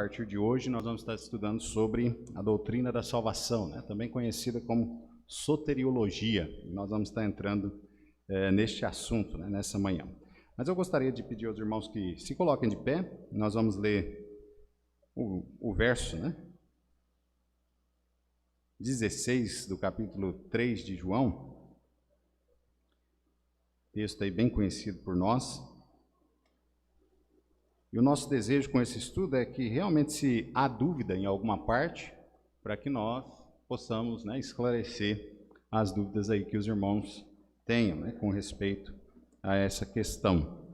A partir de hoje nós vamos estar estudando sobre a doutrina da salvação, né? Também conhecida como soteriologia. Nós vamos estar entrando neste assunto, né, nessa manhã. Mas eu gostaria de pedir aos irmãos que se coloquem de pé. Nós vamos ler o verso, né, 16 do capítulo 3 de João. Texto aí bem conhecido por nós. E o nosso desejo com esse estudo é que realmente, se há dúvida em alguma parte, para que nós possamos, né, esclarecer as dúvidas aí que os irmãos tenham, né, com respeito a essa questão.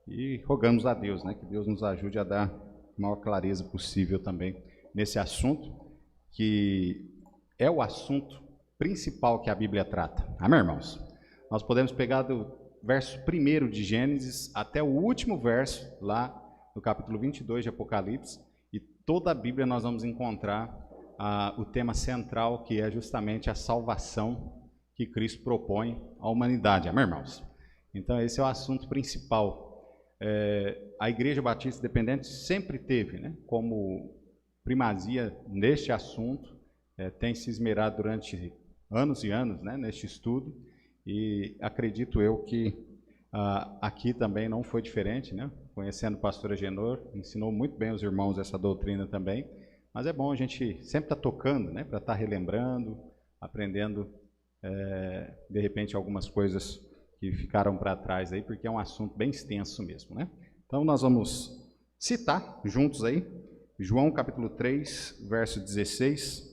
E rogamos a Deus, né, que Deus nos ajude a dar a maior clareza possível também nesse assunto, que é o assunto principal que a Bíblia trata. Amém, irmãos? Nós podemos pegar do verso 1 de Gênesis até o último verso, lá no capítulo 22 de Apocalipse, e toda a Bíblia nós vamos encontrar o tema central, que é justamente a salvação que Cristo propõe à humanidade. Amém, irmãos? Então esse é o assunto principal. A Igreja Batista Independente sempre teve, né, como primazia neste assunto, tem se esmerado durante anos e anos, né, neste estudo. E acredito eu que aqui também não foi diferente, né? Conhecendo o pastor Agenor, ensinou muito bem os irmãos essa doutrina também, mas é bom a gente sempre estar tocando, né? Para estar relembrando, aprendendo, de repente, algumas coisas que ficaram para trás aí, porque é um assunto bem extenso mesmo, né? Então nós vamos citar juntos aí, João capítulo 3, verso 16,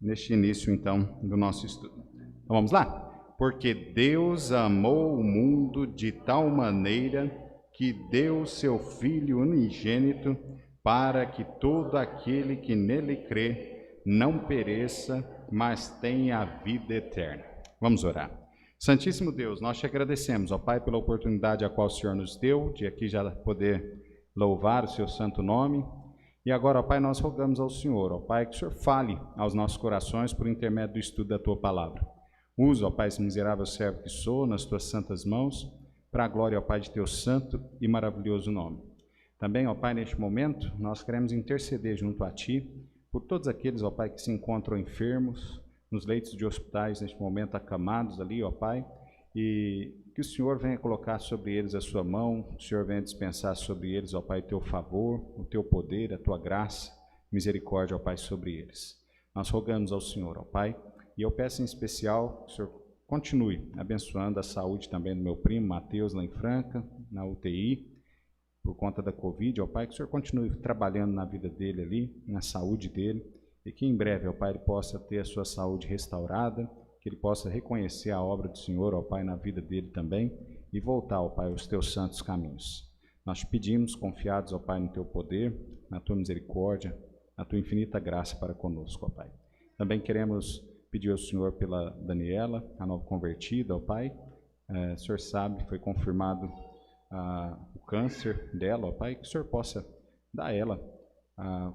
neste início então do nosso estudo. Então vamos lá? Porque Deus amou o mundo de tal maneira que deu seu Filho unigênito, para que todo aquele que nele crê não pereça, mas tenha a vida eterna. Vamos orar. Santíssimo Deus, nós te agradecemos, ó Pai, pela oportunidade a qual o Senhor nos deu, de aqui já poder louvar o seu santo nome. E agora, ó Pai, nós rogamos ao Senhor, ó Pai, que o Senhor fale aos nossos corações por intermédio do estudo da tua palavra. Usa, ó Pai, esse miserável servo que sou, nas tuas santas mãos, para a glória, ó Pai, de teu santo e maravilhoso nome. Também, ó Pai, neste momento, nós queremos interceder junto a Ti, por todos aqueles, ó Pai, que se encontram enfermos, nos leitos de hospitais, neste momento, acamados ali, ó Pai, e que o Senhor venha colocar sobre eles a sua mão, o Senhor venha dispensar sobre eles, ó Pai, o teu favor, o teu poder, a tua graça, misericórdia, ó Pai, sobre eles. Nós rogamos ao Senhor, ó Pai, e eu peço em especial que o Senhor continue abençoando a saúde também do meu primo Mateus, lá em Franca, na UTI, por conta da Covid, ó Pai, que o Senhor continue trabalhando na vida dele ali, na saúde dele, e que em breve, ó Pai, ele possa ter a sua saúde restaurada, que ele possa reconhecer a obra do Senhor, ó Pai, na vida dele também, e voltar, ó Pai, aos teus santos caminhos. Nós te pedimos, confiados, ó Pai, no teu poder, na tua misericórdia, na tua infinita graça para conosco, ó Pai. Também queremos pedir ao Senhor pela Daniela, a nova convertida, ó Pai. O Senhor sabe, foi confirmado o câncer dela, ó Pai, que o Senhor possa dar a ela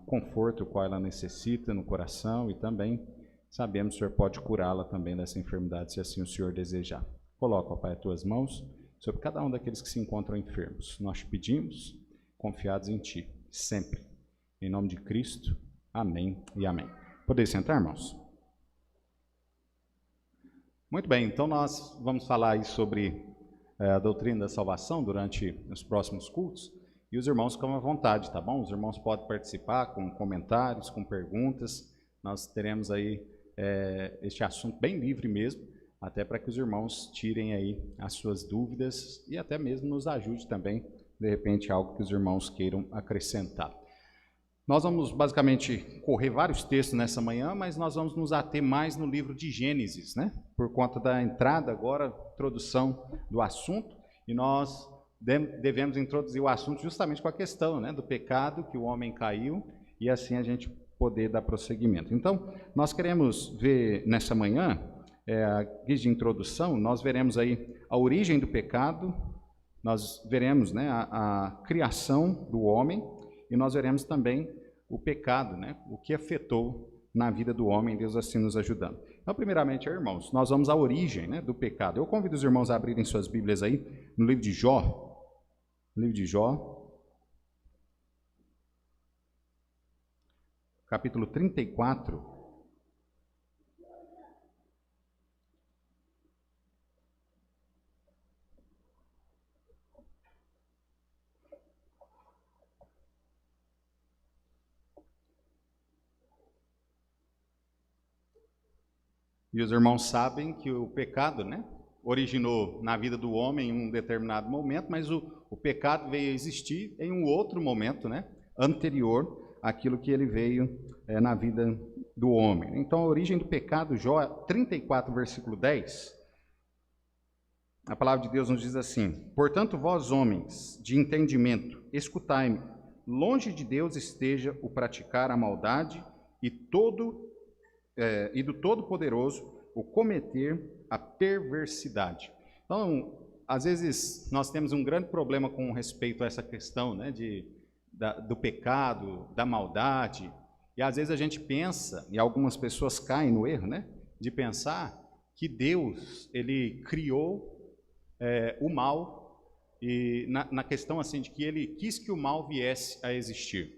conforto o qual ela necessita no coração, e também sabemos que o Senhor pode curá-la também dessa enfermidade, se assim o Senhor desejar. Coloca, ó Pai, as tuas mãos sobre cada um daqueles que se encontram enfermos. Nós te pedimos, confiados em Ti, sempre. Em nome de Cristo, amém e amém. Podeis sentar, irmãos? Muito bem, então nós vamos falar aí sobre a doutrina da salvação durante os próximos cultos, e os irmãos ficam à vontade, tá bom? Os irmãos podem participar com comentários, com perguntas. Nós teremos aí este assunto bem livre mesmo, até para que os irmãos tirem aí as suas dúvidas e até mesmo nos ajude também, de repente, algo que os irmãos queiram acrescentar. Nós vamos basicamente correr vários textos nessa manhã, mas nós vamos nos ater mais no livro de Gênesis, né? Por conta da entrada agora, introdução do assunto, e nós devemos introduzir o assunto justamente com a questão, né, do pecado, que o homem caiu, e assim a gente poder dar prosseguimento. Então, nós queremos ver nessa manhã, de introdução, nós veremos aí a origem do pecado, nós veremos, né, a criação do homem, e nós veremos também o pecado, né? O que afetou na vida do homem, Deus assim nos ajudando. Então, primeiramente, irmãos, nós vamos à origem, né, do pecado. Eu convido os irmãos a abrirem suas Bíblias aí no livro de Jó. Livro de Jó. capítulo 34. E os irmãos sabem que o pecado, né, originou na vida do homem em um determinado momento, mas o pecado veio a existir em um outro momento, né, anterior àquilo que ele veio na vida do homem. Então, a origem do pecado, Jó 34, versículo 10, a palavra de Deus nos diz assim: portanto, vós homens de entendimento, escutai-me, longe de Deus esteja o praticar a maldade e do Todo-Poderoso o cometer a perversidade. Então, às vezes, nós temos um grande problema com respeito a essa questão, né, do pecado, da maldade, e às vezes a gente pensa, e algumas pessoas caem no erro, né, de pensar que Deus, ele criou o mal, e na questão assim de que ele quis que o mal viesse a existir.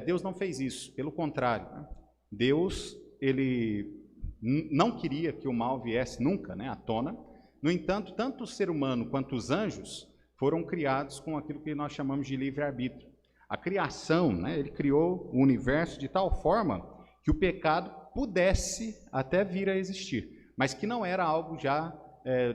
Deus não fez isso, pelo contrário, né? Deus, ele não queria que o mal viesse nunca, né, à tona. No entanto, tanto o ser humano quanto os anjos foram criados com aquilo que nós chamamos de livre-arbítrio. A criação, né, ele criou o universo de tal forma que o pecado pudesse até vir a existir, mas que não era algo já,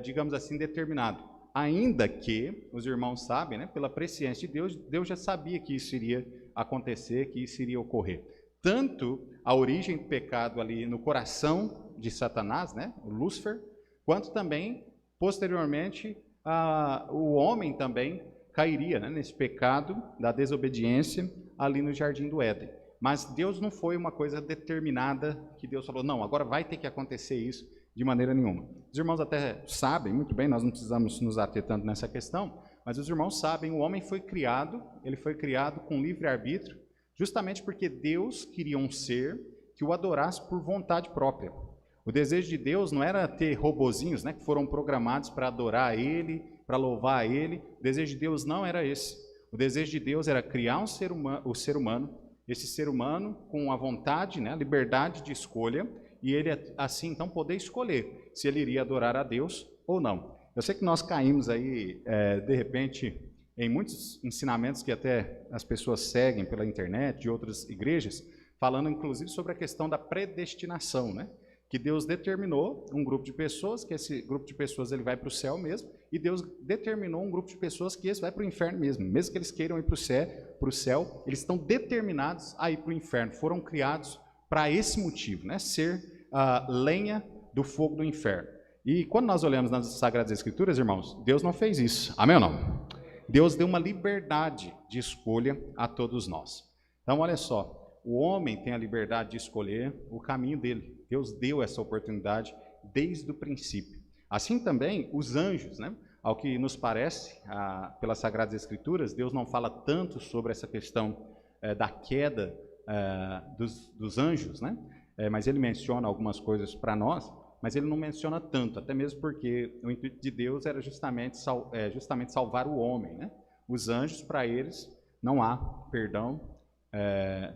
digamos assim, determinado. Ainda que, os irmãos sabem, né, pela presciência de Deus, Deus já sabia que isso iria acontecer, que isso iria ocorrer. Tanto a origem do pecado ali no coração de Satanás, né, o Lúcifer, quanto também, posteriormente, o homem também cairia, né, nesse pecado da desobediência ali no Jardim do Éden. Mas Deus não foi uma coisa determinada que Deus falou, não, agora vai ter que acontecer isso, de maneira nenhuma. Os irmãos até sabem muito bem, nós não precisamos nos ater tanto nessa questão, mas os irmãos sabem, o homem foi criado, ele foi criado com livre-arbítrio, justamente porque Deus queria um ser que o adorasse por vontade própria. O desejo de Deus não era ter robozinhos, né, que foram programados para adorar a Ele, para louvar a Ele. O desejo de Deus não era esse. O desejo de Deus era criar o ser humano, esse ser humano com a vontade, né, a liberdade de escolha, e ele assim então poder escolher se ele iria adorar a Deus ou não. Eu sei que nós caímos aí, de repente, em muitos ensinamentos que até as pessoas seguem pela internet, de outras igrejas, falando inclusive sobre a questão da predestinação, né? Que Deus determinou um grupo de pessoas, que esse grupo de pessoas ele vai para o céu mesmo, e Deus determinou um grupo de pessoas que esse vai para o inferno mesmo. Mesmo que eles queiram ir para o céu, eles estão determinados a ir para o inferno. Foram criados para esse motivo, né? Ser lenha do fogo do inferno. E quando nós olhamos nas Sagradas Escrituras, irmãos, Deus não fez isso. Amém ou não? Deus deu uma liberdade de escolha a todos nós. Então, olha só, o homem tem a liberdade de escolher o caminho dele. Deus deu essa oportunidade desde o princípio. Assim também os anjos, né? Ao que nos parece, pelas Sagradas Escrituras, Deus não fala tanto sobre essa questão da queda dos anjos, né? Mas ele menciona algumas coisas para nós, mas ele não menciona tanto, até mesmo porque o intuito de Deus era justamente salvar o homem, né? Os anjos, para eles, não há perdão,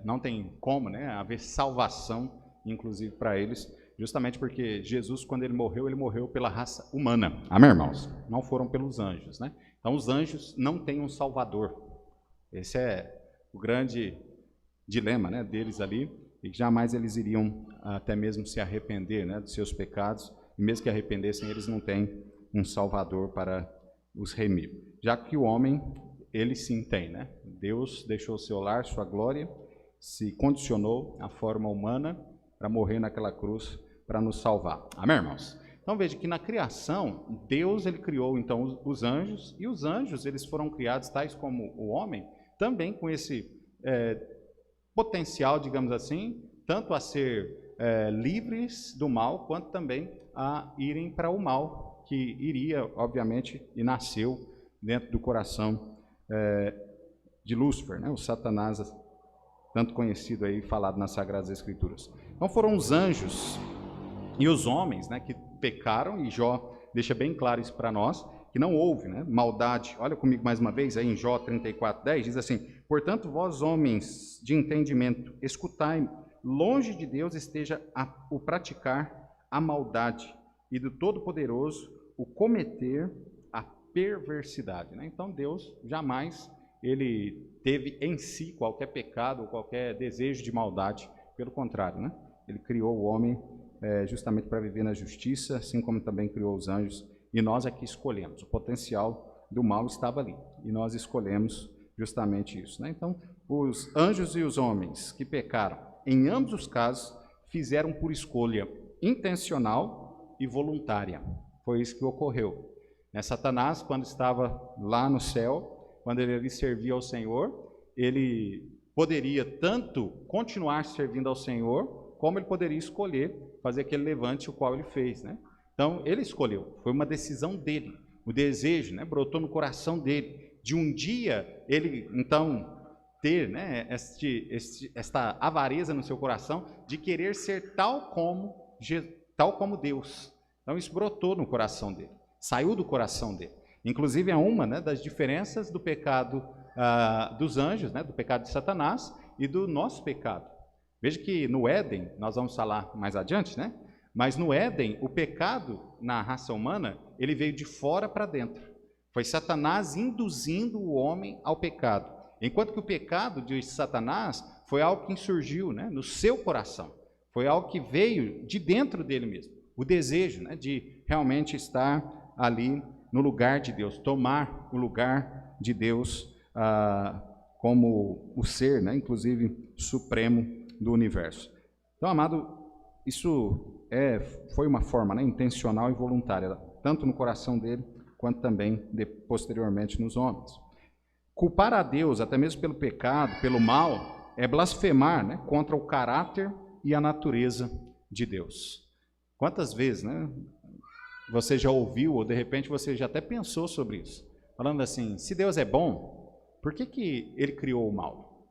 não tem como, né, haver salvação, inclusive para eles, justamente porque Jesus, quando ele morreu pela raça humana. Amém, irmãos? Não foram pelos anjos, né? Então, os anjos não têm um salvador. Esse é o grande dilema, né, deles ali, e que jamais eles iriam até mesmo se arrepender, né, dos seus pecados, e mesmo que arrependessem, eles não têm um salvador para os remir. Já que o homem, ele sim tem, né? Deus deixou seu lar, sua glória, se condicionou à forma humana para morrer naquela cruz para nos salvar. Amém, irmãos? Então veja que na criação, Deus ele criou então os anjos, e os anjos eles foram criados tais como o homem, também com esse potencial, digamos assim, tanto a ser livres do mal, quanto também a irem para o mal, que iria, obviamente, e nasceu dentro do coração de Lúcifer, né? O Satanás, tanto conhecido aí, falado nas Sagradas Escrituras. Então foram os anjos e os homens, né, que pecaram, e Jó deixa bem claro isso para nós, que não houve, né, maldade. Olha comigo mais uma vez, aí em Jó 34:10, diz assim: portanto, vós homens de entendimento, escutai, longe de Deus esteja o praticar a maldade, e do Todo-Poderoso o cometer a perversidade. Né? Então Deus jamais ele teve em si qualquer pecado ou qualquer desejo de maldade, pelo contrário, né? Ele criou o homem justamente para viver na justiça, assim como também criou os anjos, e nós aqui escolhemos. O potencial do mal estava ali, e nós escolhemos justamente isso. Né? Então, os anjos e os homens que pecaram, em ambos os casos, fizeram por escolha intencional e voluntária. Foi isso que ocorreu. Satanás, quando estava lá no céu, quando ele servia ao Senhor, ele poderia tanto continuar servindo ao Senhor, como ele poderia escolher fazer aquele levante o qual ele fez, né? Então, ele escolheu, foi uma decisão dele, o desejo, né, brotou no coração dele, de um dia ele, então, ter, né, esta avareza no seu coração, de querer ser tal como Deus. Então, isso brotou no coração dele, saiu do coração dele. Inclusive, é uma, né, das diferenças do pecado dos anjos, né, do pecado de Satanás e do nosso pecado. Veja que no Éden, nós vamos falar mais adiante, né? Mas no Éden, o pecado na raça humana, ele veio de fora para dentro. Foi Satanás induzindo o homem ao pecado. Enquanto que o pecado de Satanás foi algo que insurgiu, né, no seu coração. Foi algo que veio de dentro dele mesmo. O desejo, né, de realmente estar ali no lugar de Deus, tomar o lugar de Deus como o ser, né, inclusive, supremo do universo. Então, amado, isso foi uma forma, né, intencional e voluntária, tanto no coração dele, quanto também posteriormente nos homens. Culpar a Deus, até mesmo pelo pecado, pelo mal, é blasfemar, né, contra o caráter e a natureza de Deus. Quantas vezes, né, você já ouviu, ou de repente você já até pensou sobre isso, falando assim: se Deus é bom, por que ele criou o mal?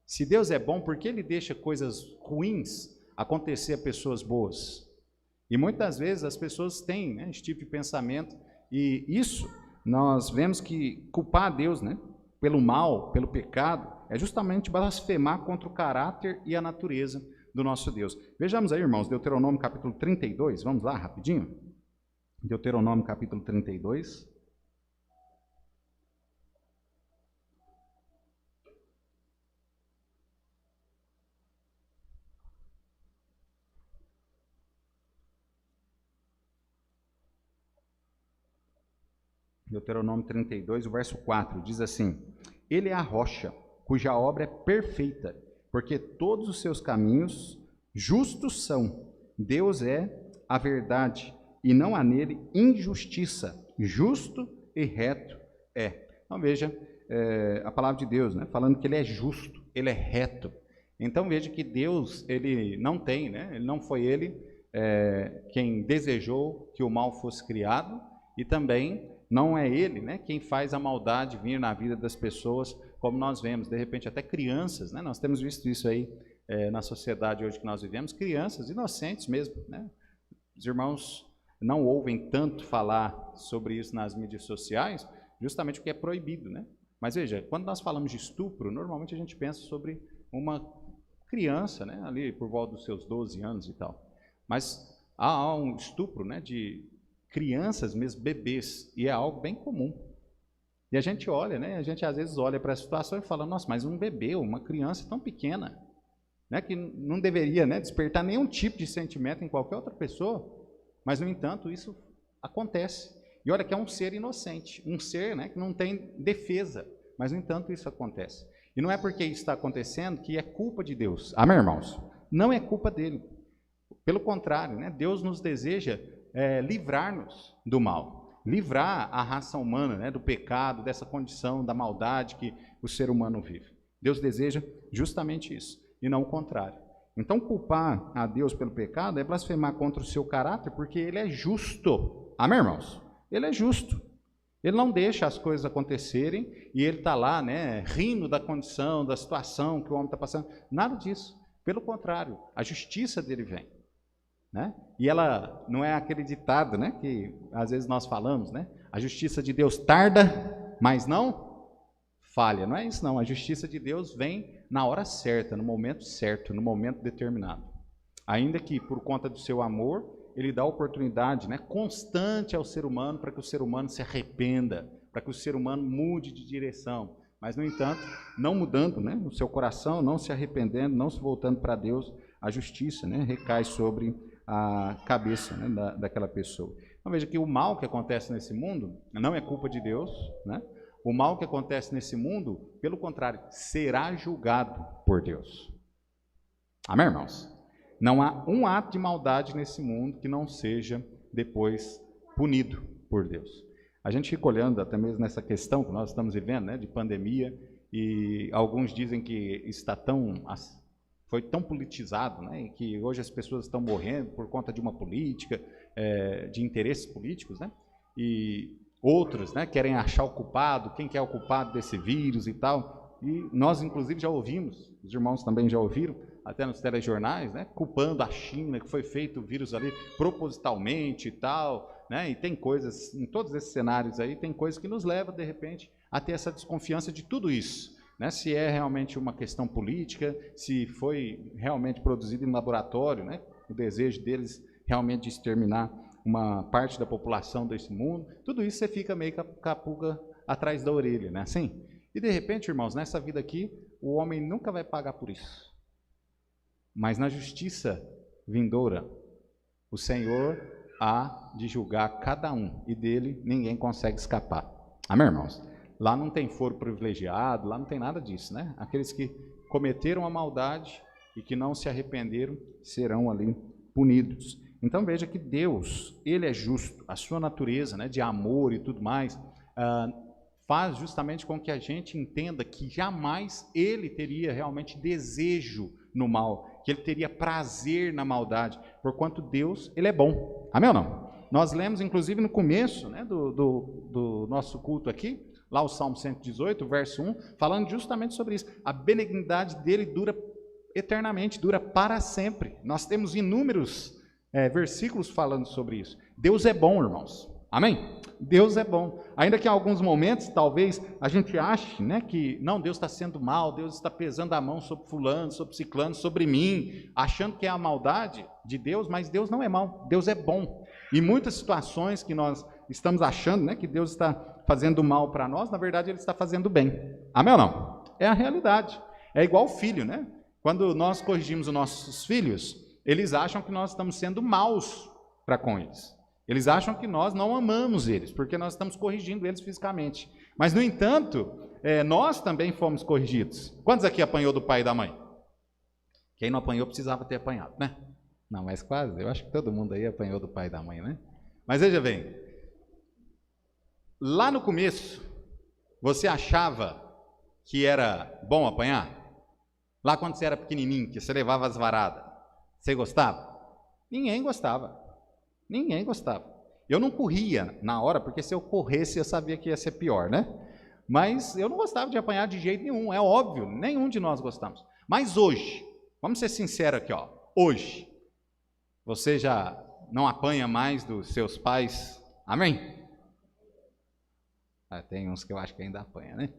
Se Deus é bom, por que ele deixa coisas ruins acontecer a pessoas boas? E muitas vezes as pessoas têm, né, esse tipo de pensamento, e isso nós vemos que culpar a Deus, né, pelo mal, pelo pecado, é justamente blasfemar contra o caráter e a natureza do nosso Deus. Vejamos aí, irmãos, Deuteronômio capítulo 32, vamos lá rapidinho? Deuteronômio capítulo 32. Deuteronômio 32, o verso 4, diz assim: ele é a rocha, cuja obra é perfeita, porque todos os seus caminhos justos são. Deus é a verdade, e não há nele injustiça. Justo e reto é. Então veja a palavra de Deus, né, falando que ele é justo, ele é reto. Então veja que Deus, ele não tem, né, ele não foi ele quem desejou que o mal fosse criado, e também não é ele, né, quem faz a maldade vir na vida das pessoas, como nós vemos, de repente até crianças, né, nós temos visto isso aí na sociedade hoje que nós vivemos, crianças inocentes mesmo, né? Os irmãos não ouvem tanto falar sobre isso nas mídias sociais, justamente porque é proibido, né? Mas veja, quando nós falamos de estupro, normalmente a gente pensa sobre uma criança, né, ali por volta dos seus 12 anos e tal. Mas há um estupro, né, de crianças mesmo, bebês, e é algo bem comum. E a gente olha, né, a gente às vezes olha para a situação e fala: nossa, mas um bebê, uma criança tão pequena, né, que não deveria, né, despertar nenhum tipo de sentimento em qualquer outra pessoa, mas, no entanto, isso acontece. E olha que é um ser inocente, um ser, né, que não tem defesa, mas, no entanto, isso acontece. E não é porque isso está acontecendo que é culpa de Deus. Amém, irmãos? Não é culpa dele. Pelo contrário, né, Deus nos deseja livrar-nos do mal, livrar a raça humana, né, do pecado, dessa condição da maldade que o ser humano vive. Deus deseja justamente isso, e não o contrário. Então, culpar a Deus pelo pecado é blasfemar contra o seu caráter, porque ele é justo. Amém, irmãos? Ele é justo. Ele não deixa as coisas acontecerem e ele está lá, né, rindo da condição, da situação que o homem está passando. Nada disso. Pelo contrário, a justiça dele vem. Né? E ela não é aquele ditado, né, que às vezes nós falamos, né? A justiça de Deus tarda, mas não falha. Não é isso não, a justiça de Deus vem na hora certa, no momento determinado. Ainda que por conta do seu amor, ele dá oportunidade, né, constante ao ser humano para que o ser humano se arrependa, para que o ser humano mude de direção. Mas, no entanto, não mudando, né, o seu coração, não se arrependendo, não se voltando para Deus, a justiça, né, recai sobre a cabeça, né, daquela pessoa. Então veja que o mal que acontece nesse mundo não é culpa de Deus, né? O mal que acontece nesse mundo, pelo contrário, será julgado por Deus. Amém, irmãos? Não há um ato de maldade nesse mundo que não seja depois punido por Deus. A gente fica olhando até mesmo nessa questão que nós estamos vivendo, né, de pandemia, e alguns dizem que foi tão politizado, né, que hoje as pessoas estão morrendo por conta de uma política, de interesses políticos, né, e outros, né, querem achar o culpado, quem que é o culpado desse vírus e tal. E nós, inclusive, já ouvimos, os irmãos também já ouviram, até nos telejornais, né, culpando a China, que foi feito o vírus ali propositalmente e tal, né, e tem coisas, em todos esses cenários aí, tem coisas que nos levam, de repente, a ter essa desconfiança de tudo isso, né, se é realmente uma questão política, se foi realmente produzido em laboratório, né, o desejo deles realmente de exterminar uma parte da população desse mundo, tudo isso você fica meio com a pulga atrás da orelha, né, assim? E de repente, irmãos, nessa vida aqui, o homem nunca vai pagar por isso. Mas na justiça vindoura, o Senhor há de julgar cada um, e dele ninguém consegue escapar. Amém, irmãos? Lá não tem foro privilegiado, lá não tem nada disso, né? Aqueles que cometeram a maldade e que não se arrependeram serão ali punidos. Então veja que Deus, Ele é justo, a sua natureza, né, de amor e tudo mais, faz justamente com que a gente entenda que jamais Ele teria realmente desejo no mal, que Ele teria prazer na maldade, porquanto Deus, Ele é bom. Amém ou não? Nós lemos, inclusive, no começo, né, do nosso culto aqui, lá o Salmo 118, verso 1, falando justamente sobre isso. A benignidade dEle dura eternamente, dura para sempre. Nós temos inúmeros versículos falando sobre isso. Deus é bom, irmãos. Amém? Deus é bom. Ainda que em alguns momentos, talvez, a gente ache, né, que não, Deus está sendo mal, Deus está pesando a mão sobre fulano, sobre ciclano, sobre mim, achando que é a maldade de Deus, mas Deus não é mal, Deus é bom. E muitas situações que nós estamos achando, né, que Deus está fazendo mal para nós, na verdade Ele está fazendo bem. Amém ou não? É a realidade. É igual o filho, né? Quando nós corrigimos os nossos filhos, eles acham que nós estamos sendo maus para com eles. Eles acham que nós não amamos eles, porque nós estamos corrigindo eles fisicamente. Mas, no entanto, nós também fomos corrigidos. Quantos aqui apanhou do pai e da mãe? Quem não apanhou precisava ter apanhado, né? Não, mas quase. Eu acho que todo mundo aí apanhou do pai e da mãe, né? Mas veja bem, lá no começo, você achava que era bom apanhar? Lá quando você era pequenininho, que você levava as varadas, você gostava? Ninguém gostava. Ninguém gostava. Eu não corria na hora, porque se eu corresse eu sabia que ia ser pior, né? Mas eu não gostava de apanhar de jeito nenhum, é óbvio, nenhum de nós gostamos. Mas hoje, vamos ser sinceros aqui, ó, hoje, você já não apanha mais dos seus pais, amém? Tem uns que eu acho que ainda apanha, né?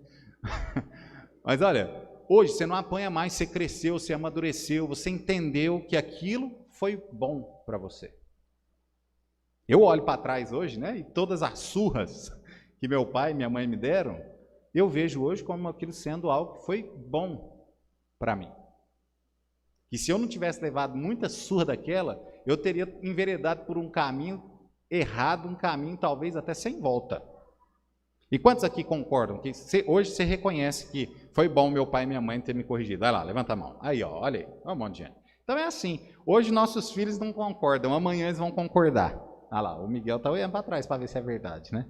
Mas olha, hoje você não apanha mais, você cresceu, você amadureceu, você entendeu que aquilo foi bom para você. Eu olho para trás hoje, né, e todas as surras que meu pai e minha mãe me deram, eu vejo hoje como aquilo sendo algo que foi bom para mim. E se eu não tivesse levado muita surra daquela, eu teria enveredado por um caminho errado, um caminho talvez até sem volta. E quantos aqui concordam que hoje você reconhece que foi bom meu pai e minha mãe ter me corrigido? Vai lá, levanta a mão. Aí, ó, olha aí, um monte de gente. Então é assim, hoje nossos filhos não concordam, amanhã eles vão concordar. Ah lá, o Miguel está olhando para trás para ver se é verdade, né?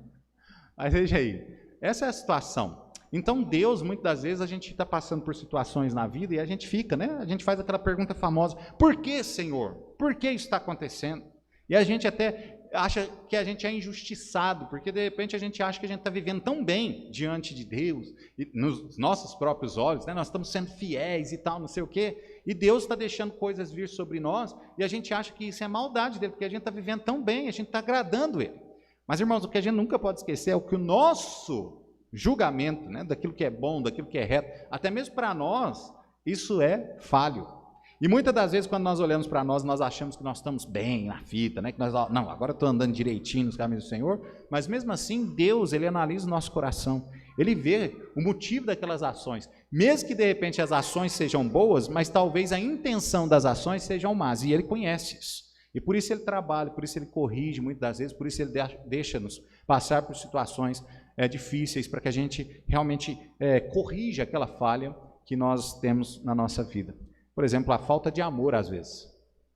Mas veja aí, essa é a situação. Então Deus, muitas das vezes, a gente está passando por situações na vida e a gente fica, né? A gente faz aquela pergunta famosa, por que, Senhor? Por que isso está acontecendo? E a gente até acha que a gente é injustiçado, porque de repente a gente acha que a gente está vivendo tão bem diante de Deus, e nos nossos próprios olhos, né? Nós estamos sendo fiéis e tal, não sei o quê, e Deus está deixando coisas vir sobre nós, e a gente acha que isso é maldade dele, porque a gente está vivendo tão bem, a gente está agradando ele. Mas, irmãos, o que a gente nunca pode esquecer é o que o nosso julgamento, né, daquilo que é bom, daquilo que é reto, até mesmo para nós, isso é falho. E muitas das vezes, quando nós olhamos para nós, nós achamos que nós estamos bem na fita, né? Que nós, não, agora eu estou andando direitinho nos caminhos do Senhor, mas mesmo assim, Deus, Ele analisa o nosso coração. Ele vê o motivo daquelas ações. Mesmo que de repente as ações sejam boas, mas talvez a intenção das ações sejam más, e Ele conhece isso. E por isso Ele trabalha, por isso Ele corrige muitas das vezes, por isso Ele deixa-nos passar por situações difíceis, para que a gente realmente corrija aquela falha que nós temos na nossa vida. Por exemplo, a falta de amor às vezes,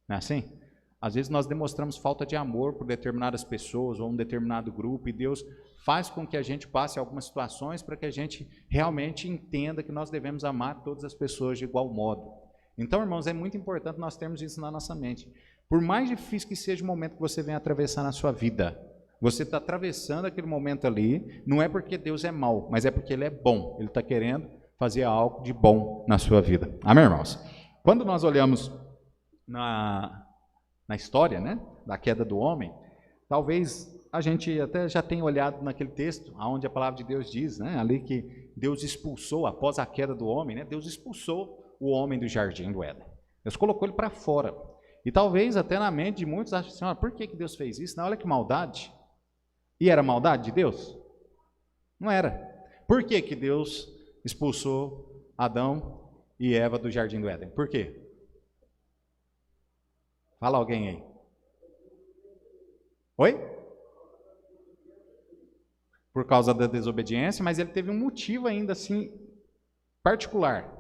não é assim? Às vezes nós demonstramos falta de amor por determinadas pessoas ou um determinado grupo, e Deus faz com que a gente passe algumas situações para que a gente realmente entenda que nós devemos amar todas as pessoas de igual modo. Então, irmãos, é muito importante nós termos isso na nossa mente. Por mais difícil que seja o momento que você venha atravessar na sua vida, você está atravessando aquele momento ali, não é porque Deus é mau, mas é porque Ele é bom. Ele está querendo fazer algo de bom na sua vida. Amém, irmãos? Quando nós olhamos na história, né, da queda do homem, talvez a gente até já tenha olhado naquele texto, onde a palavra de Deus diz, né, ali que Deus expulsou, após a queda do homem, né, Deus expulsou o homem do jardim do Éden. Deus colocou ele para fora. E talvez até na mente de muitos achem assim, por que Deus fez isso? Não, olha que maldade. E era maldade de Deus? Não era. Por que Deus expulsou Adão e Eva do jardim do Éden? Por quê? Fala alguém aí. Oi? Por causa da desobediência, mas ele teve um motivo ainda assim particular,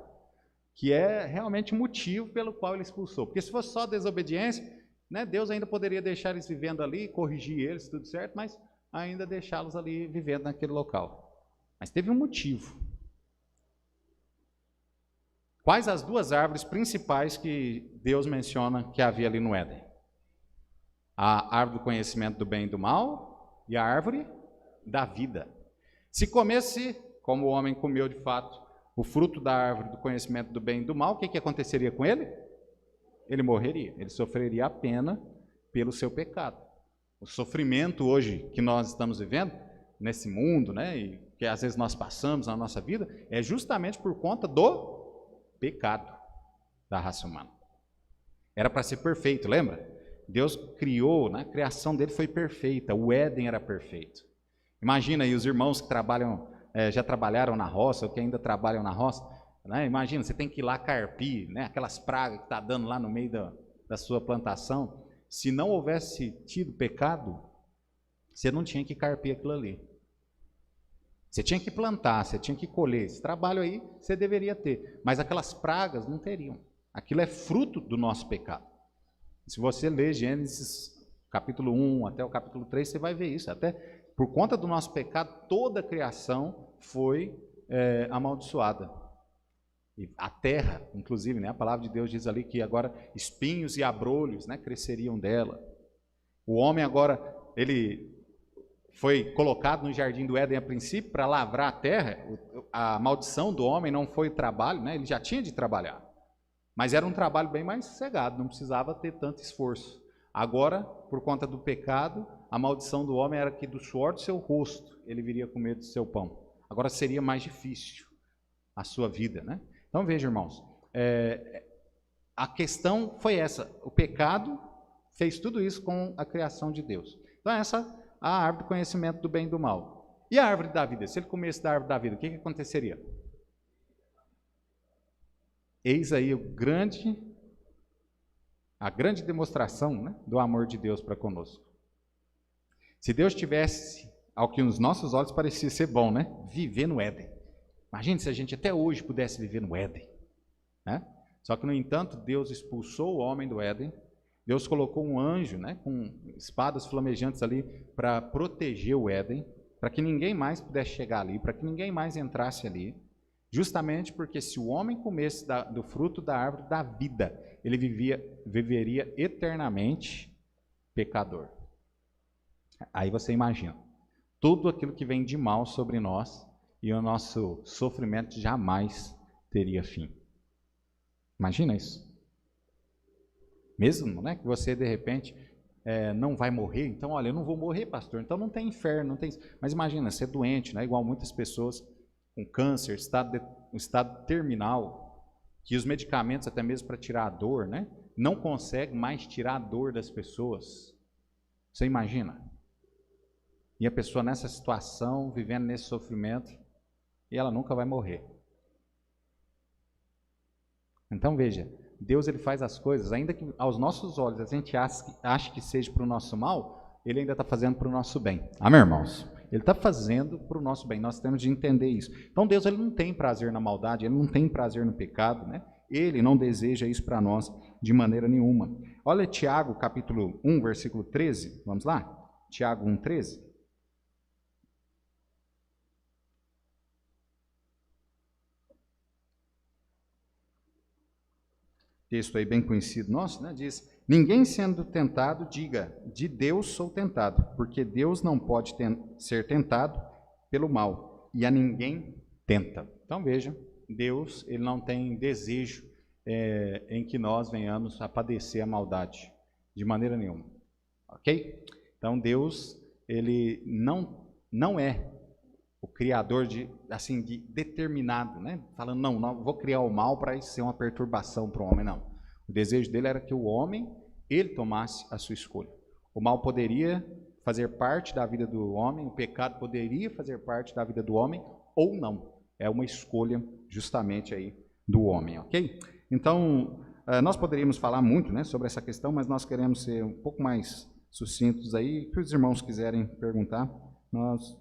que é realmente o motivo pelo qual ele expulsou. Porque se fosse só desobediência, né, Deus ainda poderia deixar eles vivendo ali, corrigir eles, tudo certo, mas ainda deixá-los ali vivendo naquele local. Mas teve um motivo. Quais as duas árvores principais que Deus menciona que havia ali no Éden? A árvore do conhecimento do bem e do mal e a árvore da vida. Se comesse, como o homem comeu de fato, o fruto da árvore do conhecimento do bem e do mal, o que aconteceria com ele? Ele morreria, ele sofreria a pena pelo seu pecado. O sofrimento hoje que nós estamos vivendo, nesse mundo, né, e que às vezes nós passamos na nossa vida, é justamente por conta do pecado da raça humana. Era para ser perfeito, lembra? Deus criou, né? A criação dele foi perfeita, o Éden era perfeito. Imagina aí os irmãos que trabalham, já trabalharam na roça, ou que ainda trabalham na roça, né? Imagina, você tem que ir lá carpir, né? Aquelas pragas que está dando lá no meio da sua plantação. Se não houvesse tido pecado, você não tinha que carpir aquilo ali. Você tinha que plantar, você tinha que colher. Esse trabalho aí você deveria ter. Mas aquelas pragas não teriam. Aquilo é fruto do nosso pecado. Se você ler Gênesis capítulo 1 até o capítulo 3, você vai ver isso. Até por conta do nosso pecado, toda a criação foi amaldiçoada. E a terra, inclusive, né, a palavra de Deus diz ali que agora espinhos e abrolhos, né, cresceriam dela. O homem agora, ele foi colocado no jardim do Éden a princípio para lavrar a terra. A maldição do homem não foi trabalho, né? Ele já tinha de trabalhar, mas era um trabalho bem mais sossegado, não precisava ter tanto esforço. Agora, por conta do pecado, a maldição do homem era que do suor do seu rosto ele viria comer do seu pão. Agora seria mais difícil a sua vida, né? Então veja, irmãos, a questão foi essa, o pecado fez tudo isso com a criação de Deus. Então essa a árvore do conhecimento do bem e do mal. E a árvore da vida? Se ele comesse da árvore da vida, o que aconteceria? Eis aí a grande demonstração, né, do amor de Deus para conosco. Se Deus tivesse, ao que nos nossos olhos parecia ser bom, né, viver no Éden. Imagine se a gente até hoje pudesse viver no Éden, né? Só que, no entanto, Deus expulsou o homem do Éden. Deus colocou um anjo, né, com espadas flamejantes ali para proteger o Éden, para que ninguém mais pudesse chegar ali, para que ninguém mais entrasse ali, justamente porque se o homem comesse do fruto da árvore da vida, ele viveria eternamente pecador. Aí você imagina, tudo aquilo que vem de mal sobre nós e o nosso sofrimento jamais teria fim. Imagina isso. Mesmo, né, que você de repente não vai morrer, então, olha, eu não vou morrer, pastor, então não tem inferno, não tem... Mas imagina, ser doente, né? Igual muitas pessoas com câncer, estado terminal, que os medicamentos, até mesmo para tirar a dor, né? Não conseguem mais tirar a dor das pessoas. Você imagina? E a pessoa nessa situação, vivendo nesse sofrimento, e ela nunca vai morrer. Então veja, Deus ele faz as coisas, ainda que aos nossos olhos a gente ache que seja para o nosso mal, Ele ainda está fazendo para o nosso bem. Amém, irmãos? Ele está fazendo para o nosso bem, nós temos de entender isso. Então Deus ele não tem prazer na maldade, Ele não tem prazer no pecado, né? Ele não deseja isso para nós de maneira nenhuma. Olha Tiago capítulo 1, versículo 13, vamos lá? Tiago 1, 13. Texto aí bem conhecido nosso, né? Diz: ninguém sendo tentado diga, de Deus sou tentado, porque Deus não pode ser tentado pelo mal, e a ninguém tenta. Então veja, Deus ele não tem desejo em que nós venhamos a padecer a maldade, de maneira nenhuma. Ok? Então Deus, ele não é o criador de determinado, né? Falando, não vou criar o mal para isso ser uma perturbação para o homem, não. O desejo dele era que o homem, ele tomasse a sua escolha. O mal poderia fazer parte da vida do homem, o pecado poderia fazer parte da vida do homem, ou não. É uma escolha justamente aí do homem, ok? Então, nós poderíamos falar muito, né, sobre essa questão, mas nós queremos ser um pouco mais sucintos aí. Se os irmãos quiserem perguntar, nós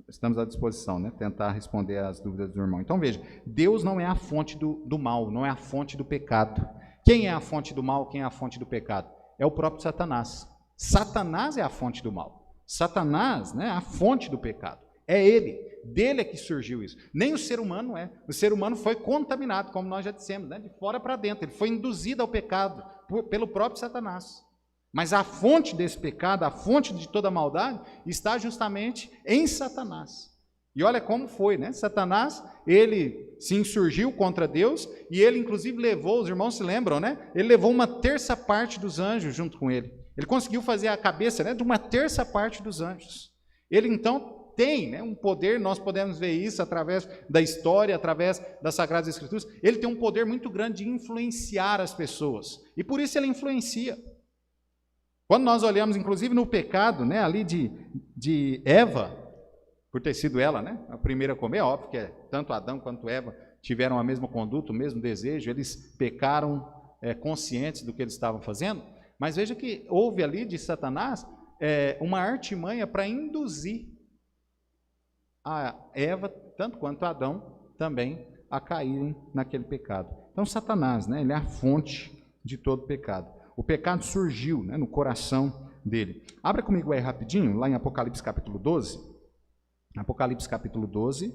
estamos à disposição, né? Tentar responder às dúvidas do irmão. Então veja, Deus não é a fonte do mal, não é a fonte do pecado. Quem é a fonte do mal, quem é a fonte do pecado? É o próprio Satanás. Satanás é a fonte do mal. Satanás, né, é a fonte do pecado. É ele, dele é que surgiu isso. Nem o ser humano é. O ser humano foi contaminado, como nós já dissemos, né, de fora para dentro. Ele foi induzido ao pecado pelo próprio Satanás. Mas a fonte desse pecado, a fonte de toda a maldade, está justamente em Satanás. E olha como foi, né? Satanás, ele se insurgiu contra Deus e ele inclusive levou, os irmãos se lembram, né? Ele levou uma terça parte dos anjos junto com ele. Ele conseguiu fazer a cabeça, né, de uma terça parte dos anjos. Ele então tem, né, um poder, nós podemos ver isso através da história, através das Sagradas Escrituras. Ele tem um poder muito grande de influenciar as pessoas. E por isso ele influencia. Quando nós olhamos, inclusive, no pecado, né, ali de Eva, por ter sido ela, né, a primeira a comer, é óbvio que tanto Adão quanto Eva tiveram a mesma conduta, o mesmo desejo, eles pecaram conscientes do que eles estavam fazendo, mas veja que houve ali de Satanás uma artimanha para induzir a Eva, tanto quanto Adão, também a caírem naquele pecado. Então Satanás, né, ele é a fonte de todo pecado. O pecado surgiu, né, no coração dele. Abra comigo aí rapidinho, lá em Apocalipse capítulo 12. Apocalipse capítulo 12.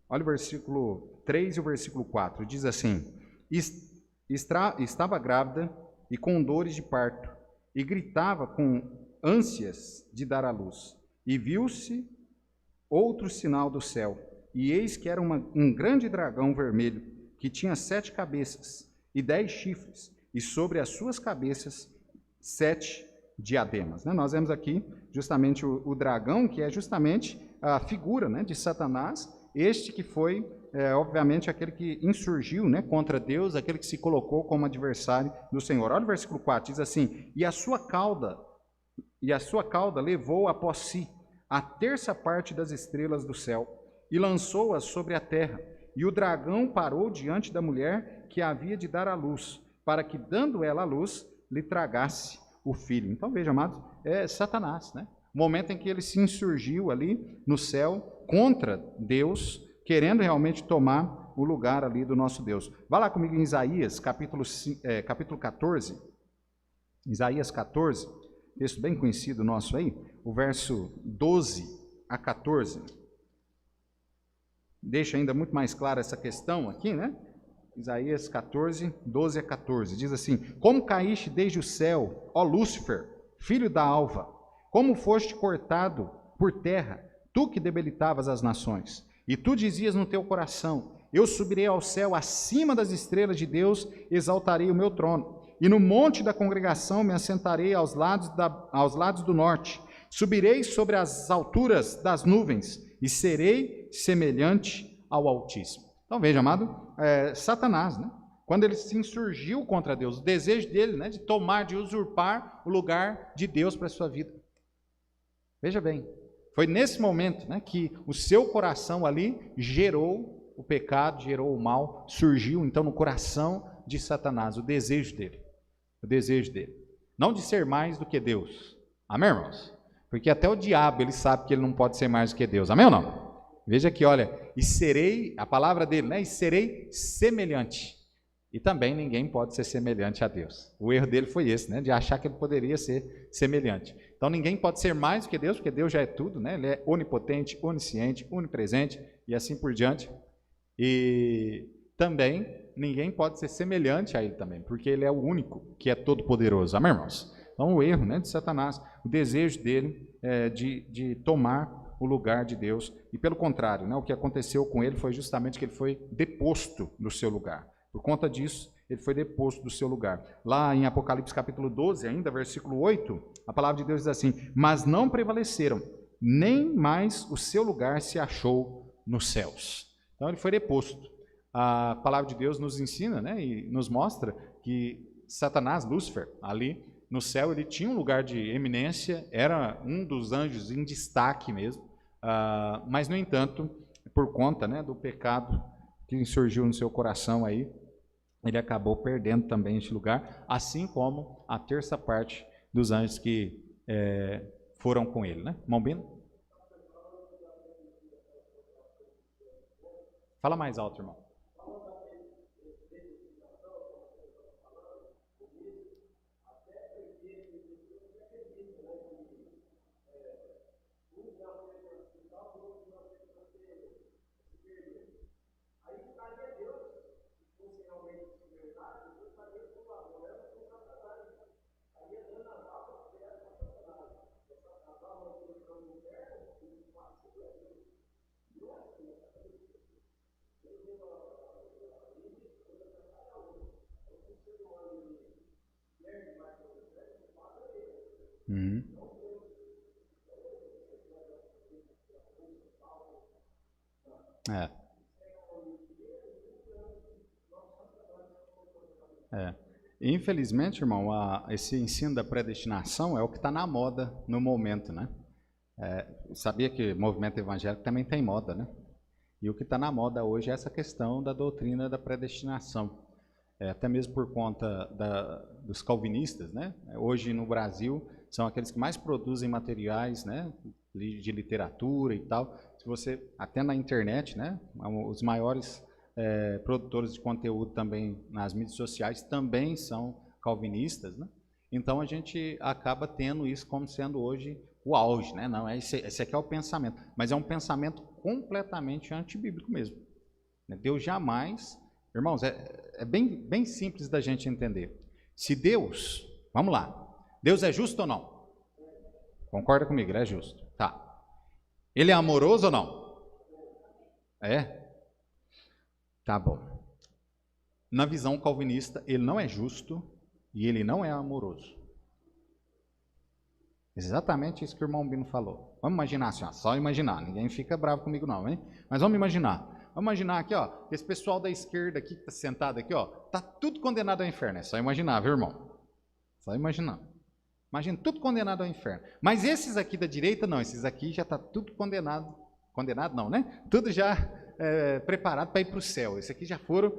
Olha o versículo 3 e o versículo 4. Diz assim: estava grávida e com dores de parto, e gritava com ânsias de dar à luz. E viu-se outro sinal do céu, e eis que era um grande dragão vermelho, que tinha 7 cabeças e 10 chifres, e sobre as suas cabeças 7 diademas. Nós vemos aqui justamente o dragão, que é justamente a figura, né, de Satanás, este que foi, obviamente, aquele que insurgiu, né, contra Deus, aquele que se colocou como adversário do Senhor. Olha o versículo 4, diz assim: e a sua cauda levou após si a terça parte das estrelas do céu, e lançou-as sobre a terra. E o dragão parou diante da mulher que havia de dar à luz, para que, dando ela à luz, lhe tragasse o filho. Então, veja, amados, é Satanás, né? O momento em que ele se insurgiu ali no céu contra Deus, querendo realmente tomar o lugar ali do nosso Deus. Vá lá comigo em Isaías, capítulo 14. Isaías 14, texto bem conhecido nosso aí, o verso 12 a 14. Deixa ainda muito mais clara essa questão aqui, né? Isaías 14, 12 a 14. Diz assim: como caíste desde o céu, ó Lúcifer, filho da alva, Como foste cortado por terra, tu que debilitavas as nações. E tu dizias no teu coração: eu subirei ao céu acima das estrelas de Deus, exaltarei o meu trono. E no monte da congregação me assentarei aos lados do norte. Subirei sobre as alturas das nuvens e serei semelhante ao Altíssimo. Então veja, amado, Satanás, né? Quando ele se insurgiu contra Deus, o desejo dele, né, de tomar, de usurpar o lugar de Deus para a sua vida. Veja bem, foi nesse momento, né, que o seu coração ali gerou o pecado, gerou o mal, surgiu então no coração de Satanás, o desejo dele. O desejo dele. Não de ser mais do que Deus. Amém, irmãos? Porque até o diabo, ele sabe que ele não pode ser mais do que Deus. Amém ou não? Veja aqui, olha, e serei, a palavra dele, né? E serei semelhante. E também ninguém pode ser semelhante a Deus. O erro dele foi esse, né? De achar que ele poderia ser semelhante. Então ninguém pode ser mais do que Deus, porque Deus já é tudo, né? Ele é onipotente, onisciente, onipresente e assim por diante. E também ninguém pode ser semelhante a ele também, porque ele é o único que é todo poderoso. Amém, irmãos? Então o erro, né, de Satanás, o desejo dele de tomar o lugar de Deus. E pelo contrário, né, o que aconteceu com ele foi justamente que ele foi deposto do seu lugar. Por conta disso, ele foi deposto do seu lugar. Lá em Apocalipse capítulo 12, ainda, versículo 8, a palavra de Deus diz assim: mas não prevaleceram, nem mais o seu lugar se achou nos céus. Então ele foi deposto. A palavra de Deus nos ensina, né, e nos mostra que Satanás, Lúcifer, ali no céu, ele tinha um lugar de eminência, era um dos anjos em destaque mesmo, mas, no entanto, por conta, né, do pecado que surgiu no seu coração aí, ele acabou perdendo também este lugar, assim como a terça parte dos anjos que foram com ele, né? Irmão Bino? Fala mais alto, irmão. Uhum. Infelizmente, irmão, esse ensino da predestinação é o que está na moda no momento, né? Sabia que o movimento evangélico também tem moda, né? E o que está na moda hoje é essa questão da doutrina da predestinação. Até mesmo por conta dos calvinistas, né? Hoje no Brasil são aqueles que mais produzem materiais, né, de literatura e tal. Se você, até na internet, né, os maiores produtores de conteúdo também nas mídias sociais também são calvinistas, né? Então a gente acaba tendo isso como sendo hoje o auge, né? Não, esse aqui é o pensamento, mas é um pensamento completamente antibíblico mesmo. Deus jamais, irmãos, é bem simples da gente entender. Se Deus, vamos lá, Deus é justo ou não? Concorda comigo, ele é justo. Tá. Ele é amoroso ou não? É? Tá bom. Na visão calvinista, ele não é justo e ele não é amoroso. Exatamente isso que o irmão Bino falou. Vamos imaginar assim, ó, só imaginar, ninguém fica bravo comigo não, hein? Mas vamos imaginar. Vamos imaginar aqui, ó, esse pessoal da esquerda aqui que está sentado aqui, ó, tá tudo condenado ao inferno. É só imaginar, viu, irmão? Só imaginar. Imagina, tudo condenado ao inferno. Mas esses aqui da direita, não, esses aqui já está tudo condenado. Condenado não, né? Tudo já preparado para ir para o céu. Esse aqui já foram.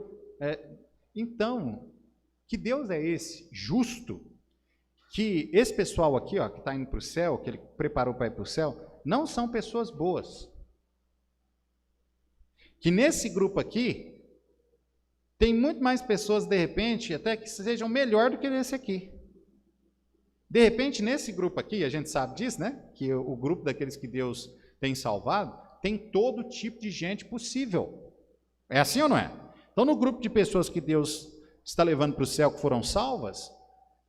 Então, que Deus é esse? Justo. Que esse pessoal aqui, ó, que está indo para o céu, que ele preparou para ir para o céu, não são pessoas boas. Que nesse grupo aqui, tem muito mais pessoas, de repente, até que sejam melhor do que esse aqui. De repente, nesse grupo aqui, a gente sabe disso, né? Que o grupo daqueles que Deus tem salvado, tem todo tipo de gente possível. É assim ou não é? Então, no grupo de pessoas que Deus está levando para o céu, que foram salvas,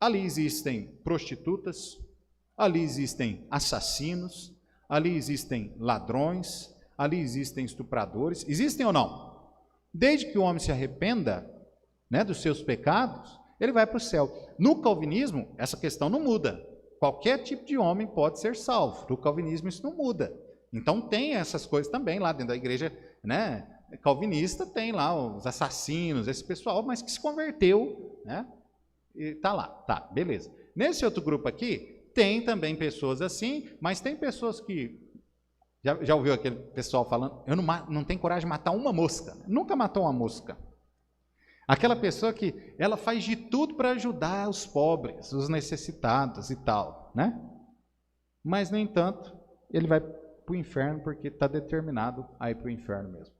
ali existem prostitutas, ali existem assassinos, ali existem ladrões, ali existem estupradores. Existem ou não? Desde que o homem se arrependa, né, dos seus pecados, ele vai para o céu. No calvinismo, essa questão não muda. Qualquer tipo de homem pode ser salvo. No calvinismo isso não muda. Então tem essas coisas também lá dentro da igreja, né, calvinista, tem lá os assassinos, esse pessoal, mas que se converteu, né, e tá lá, tá, beleza. Nesse outro grupo aqui, tem também pessoas assim, mas tem pessoas que, já ouviu aquele pessoal falando, eu não tenho coragem de matar uma mosca, nunca matou uma mosca. Aquela pessoa que ela faz de tudo para ajudar os pobres, os necessitados e tal, né? Mas, no entanto, ele vai para o inferno porque está determinado a ir para o inferno mesmo.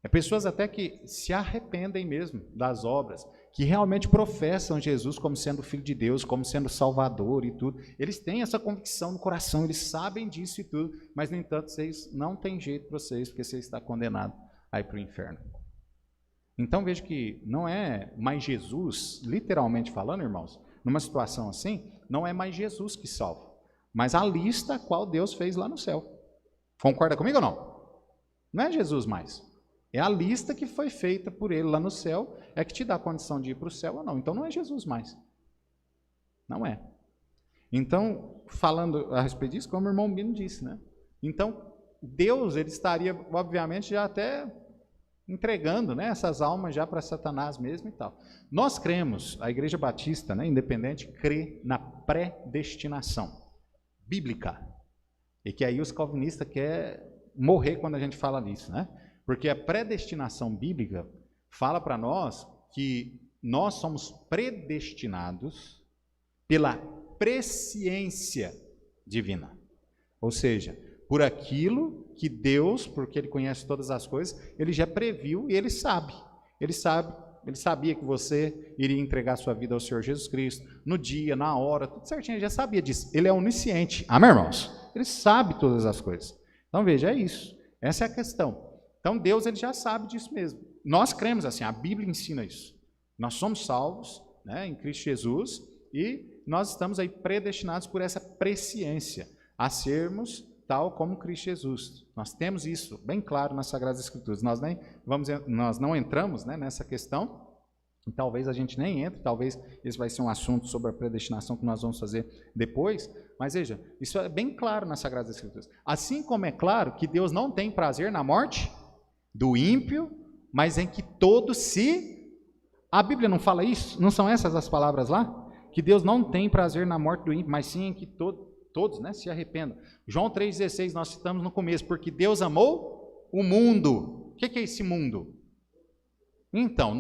É pessoas até que se arrependem mesmo das obras, que realmente professam Jesus como sendo Filho de Deus, como sendo Salvador e tudo. Eles têm essa convicção no coração, eles sabem disso e tudo, mas, no entanto, vocês não tem jeito para vocês, porque você está condenado a ir para o inferno. Então, veja que não é mais Jesus, literalmente falando, irmãos, numa situação assim, não é mais Jesus que salva, mas a lista a qual Deus fez lá no céu. Concorda comigo ou não? Não é Jesus mais. É a lista que foi feita por ele lá no céu, é que te dá a condição de ir para o céu ou não. Então, não é Jesus mais. Não é. Então, falando a respeito disso, como o irmão Bino disse, né? Então, Deus, ele estaria, obviamente, já até entregando, né, essas almas já para Satanás mesmo e tal. Nós cremos, a Igreja Batista, né, independente, crê na predestinação bíblica. E que aí os calvinistas querem morrer quando a gente fala nisso, né? Porque a predestinação bíblica fala para nós que nós somos predestinados pela presciência divina. Ou seja, por aquilo que Deus, porque Ele conhece todas as coisas, Ele já previu e Ele sabe. Ele sabia que você iria entregar sua vida ao Senhor Jesus Cristo, no dia, na hora, tudo certinho, Ele já sabia disso. Ele é onisciente. Amém, irmãos? Ele sabe todas as coisas. Então, veja, é isso. Essa é a questão. Então, Deus, Ele já sabe disso mesmo. Nós cremos assim, a Bíblia ensina isso. Nós somos salvos, né, em Cristo Jesus, e nós estamos aí predestinados por essa presciência a sermos tal como Cristo Jesus. Nós temos isso bem claro nas Sagradas Escrituras. Nós não entramos, né, nessa questão, e talvez a gente nem entre, talvez esse vai ser um assunto sobre a predestinação que nós vamos fazer depois, mas veja, isso é bem claro nas Sagradas Escrituras. Assim como é claro que Deus não tem prazer na morte do ímpio, mas em que todos se... A Bíblia não fala isso? Não são essas as palavras lá? Que Deus não tem prazer na morte do ímpio, mas sim em que todos, né, se arrependam. João 3,16 nós citamos no começo, porque Deus amou o mundo. O que é esse mundo? Então,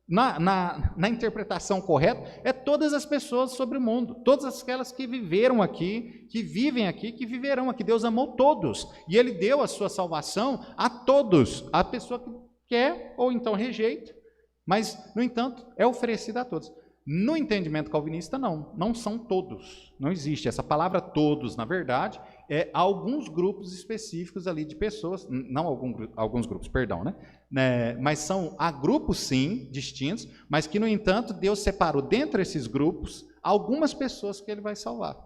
na interpretação correta, é todas as pessoas sobre o mundo, todas aquelas que viveram aqui, que vivem aqui, que viverão aqui. Deus amou todos, e Ele deu a sua salvação a todos, a pessoa que quer ou então rejeita, mas, no entanto, é oferecida a todos. No entendimento calvinista, não são todos, não existe. Essa palavra todos, na verdade, é alguns grupos específicos ali de pessoas, não alguns grupos, perdão, né? Mas há grupos, sim, distintos, mas que, no entanto, Deus separou dentre esses grupos algumas pessoas que Ele vai salvar.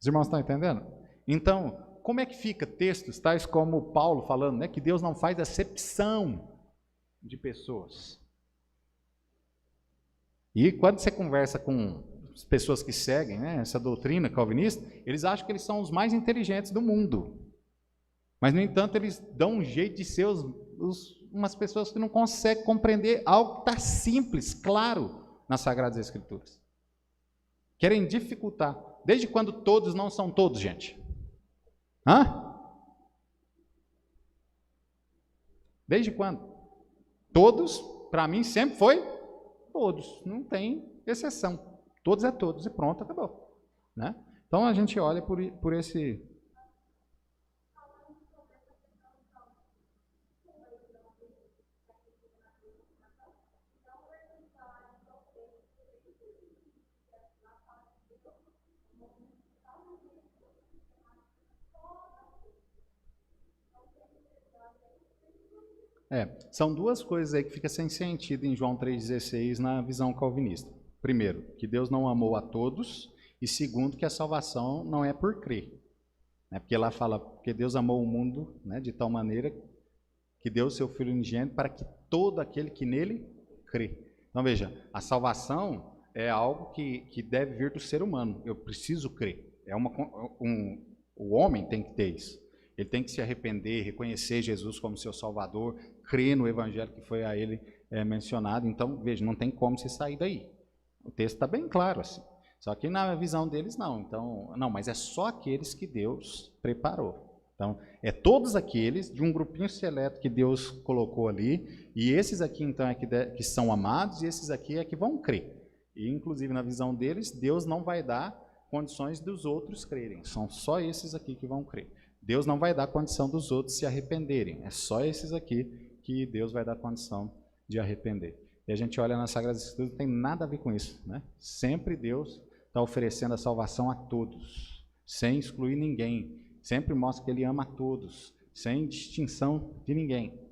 Os irmãos estão entendendo? Então, como é que fica textos tais como Paulo falando, né, que Deus não faz acepção de pessoas? E quando você conversa com as pessoas que seguem, né, essa doutrina calvinista, eles acham que eles são os mais inteligentes do mundo. Mas, no entanto, eles dão um jeito de ser umas pessoas que não conseguem compreender algo que está simples, claro, nas Sagradas Escrituras. Querem dificultar. Desde quando todos não são todos, gente? Hã? Desde quando? Todos, para mim, sempre foi todos, não tem exceção. Todos é todos e pronto, acabou. Né? Então a gente olha por esse... São duas coisas aí que ficam sem sentido em João 3,16 na visão calvinista. Primeiro, que Deus não amou a todos, E segundo, que a salvação não é por crer. Né? Porque lá fala, porque Deus amou o mundo, né, de tal maneira que deu o seu Filho unigênito para que todo aquele que nele crê. Então veja, a salvação é algo que deve vir do ser humano. Eu preciso crer. O homem tem que ter isso. Ele tem que se arrepender, reconhecer Jesus como seu Salvador, crer no Evangelho que foi a ele mencionado. Então, veja, não tem como se sair daí. O texto está bem claro assim. Só que na visão deles não. Então, não, mas é só aqueles que Deus preparou. Então, é todos aqueles de um grupinho seleto que Deus colocou ali, e esses aqui então é que são amados, e esses aqui é que vão crer. E inclusive na visão deles, Deus não vai dar condições dos outros crerem. São só esses aqui que vão crer. Deus não vai dar condição dos outros se arrependerem. É só esses aqui que Deus vai dar condição de arrepender. E a gente olha nas Sagradas Escrituras, não tem nada a ver com isso, né? Sempre Deus está oferecendo a salvação a todos, sem excluir ninguém. Sempre mostra que Ele ama a todos, sem distinção de ninguém.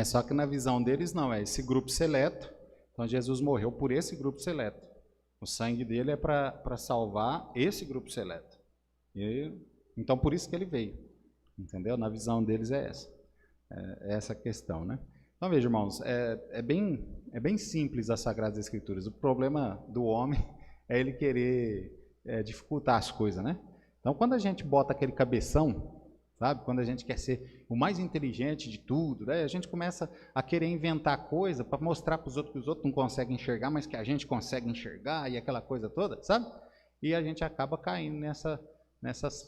Só que na visão deles não, é esse grupo seleto. Então Jesus morreu por esse grupo seleto. O sangue dele é para salvar esse grupo seleto. Então por isso que ele veio. Entendeu? Na visão deles é essa a questão, né? Então veja, irmãos, é bem simples as Sagradas Escrituras. O problema do homem é ele querer dificultar as coisas, né? Então quando a gente bota aquele cabeção, sabe? Quando a gente quer ser o mais inteligente de tudo, né? A gente começa a querer inventar coisa para mostrar para os outros que os outros não conseguem enxergar, mas que a gente consegue enxergar e aquela coisa toda, sabe? E a gente acaba caindo nessas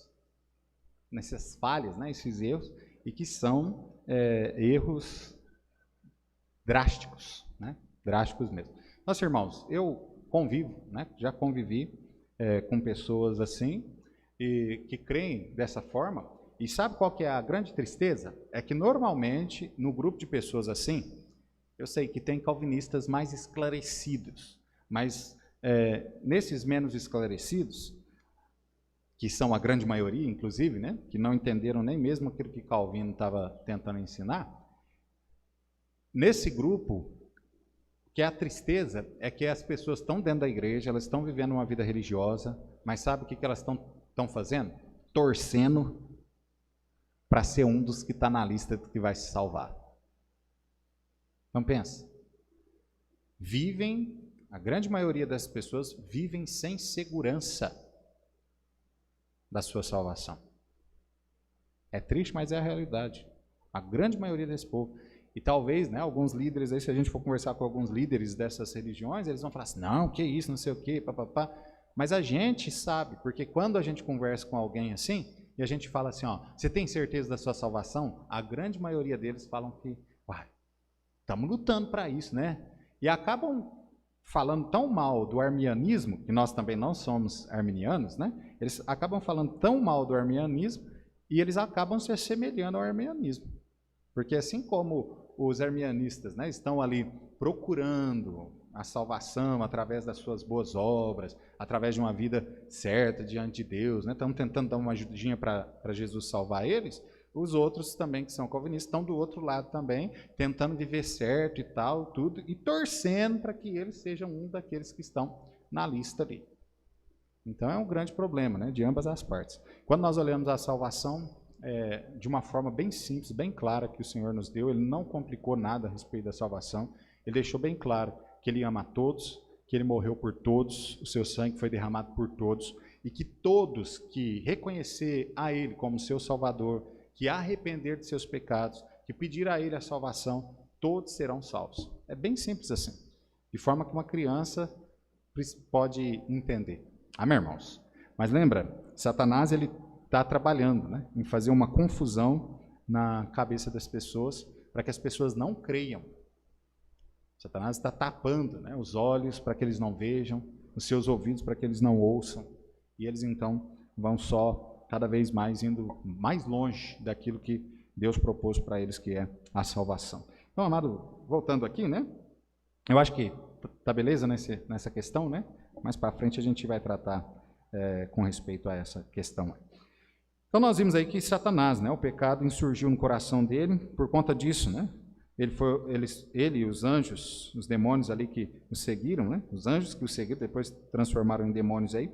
falhas, né? Esses erros, e que são erros drásticos, né? Drásticos mesmo. Nossa, irmãos, eu convivo, né? Já convivi com pessoas assim, e que creem dessa forma. E sabe qual que é a grande tristeza? É que normalmente, no grupo de pessoas assim, eu sei que tem calvinistas mais esclarecidos, mas nesses menos esclarecidos, que são a grande maioria, inclusive, né, que não entenderam nem mesmo aquilo que Calvino estava tentando ensinar, nesse grupo, que a tristeza é que as pessoas estão dentro da igreja, elas estão vivendo uma vida religiosa, mas sabe o que elas estão fazendo? Torcendo para ser um dos que está na lista que vai se salvar. Então pensa, a grande maioria das pessoas vivem sem segurança da sua salvação. É triste, mas é a realidade. A grande maioria desse povo. E talvez, né, alguns líderes, aí, se a gente for conversar com alguns líderes dessas religiões, eles vão falar assim, não, que isso, não sei o quê, papapá. Mas a gente sabe, porque quando a gente conversa com alguém assim, e a gente fala assim, ó, você tem certeza da sua salvação? A grande maioria deles falam que, estamos lutando para isso, né? E acabam falando tão mal do arminianismo, que nós também não somos arminianos, né? Eles acabam falando tão mal do arminianismo e eles acabam se assemelhando ao arminianismo. Porque assim como os arminianistas, né, estão ali procurando a salvação através das suas boas obras, através de uma vida certa diante de Deus, né? Estão tentando dar uma ajudinha para Jesus salvar eles, os outros também que são calvinistas estão do outro lado também, tentando viver certo e tal, tudo, e torcendo para que eles sejam um daqueles que estão na lista ali. Então é um grande problema, né, de ambas as partes. Quando nós olhamos a salvação de uma forma bem simples, bem clara que o Senhor nos deu, Ele não complicou nada a respeito da salvação, Ele deixou bem claro que Ele ama a todos, que Ele morreu por todos, o seu sangue foi derramado por todos, e que todos que reconhecer a Ele como seu Salvador, que arrepender de seus pecados, que pedir a Ele a salvação, todos serão salvos. É bem simples assim, de forma que uma criança pode entender. Amém, irmãos? Mas lembra, Satanás ele está trabalhando, né, em fazer uma confusão na cabeça das pessoas para que as pessoas não creiam. Satanás está tapando, né, os olhos para que eles não vejam, os seus ouvidos para que eles não ouçam, e eles então vão só cada vez mais indo mais longe daquilo que Deus propôs para eles, que é a salvação. Então, amado, voltando aqui, né, eu acho que tá beleza nessa questão, né, mais para frente a gente vai tratar com respeito a essa questão. Então nós vimos aí que Satanás, né, o pecado insurgiu no coração dele por conta disso, né, ele e os anjos, os demônios ali que o seguiram, né? Os anjos que o seguiram, depois transformaram em demônios aí,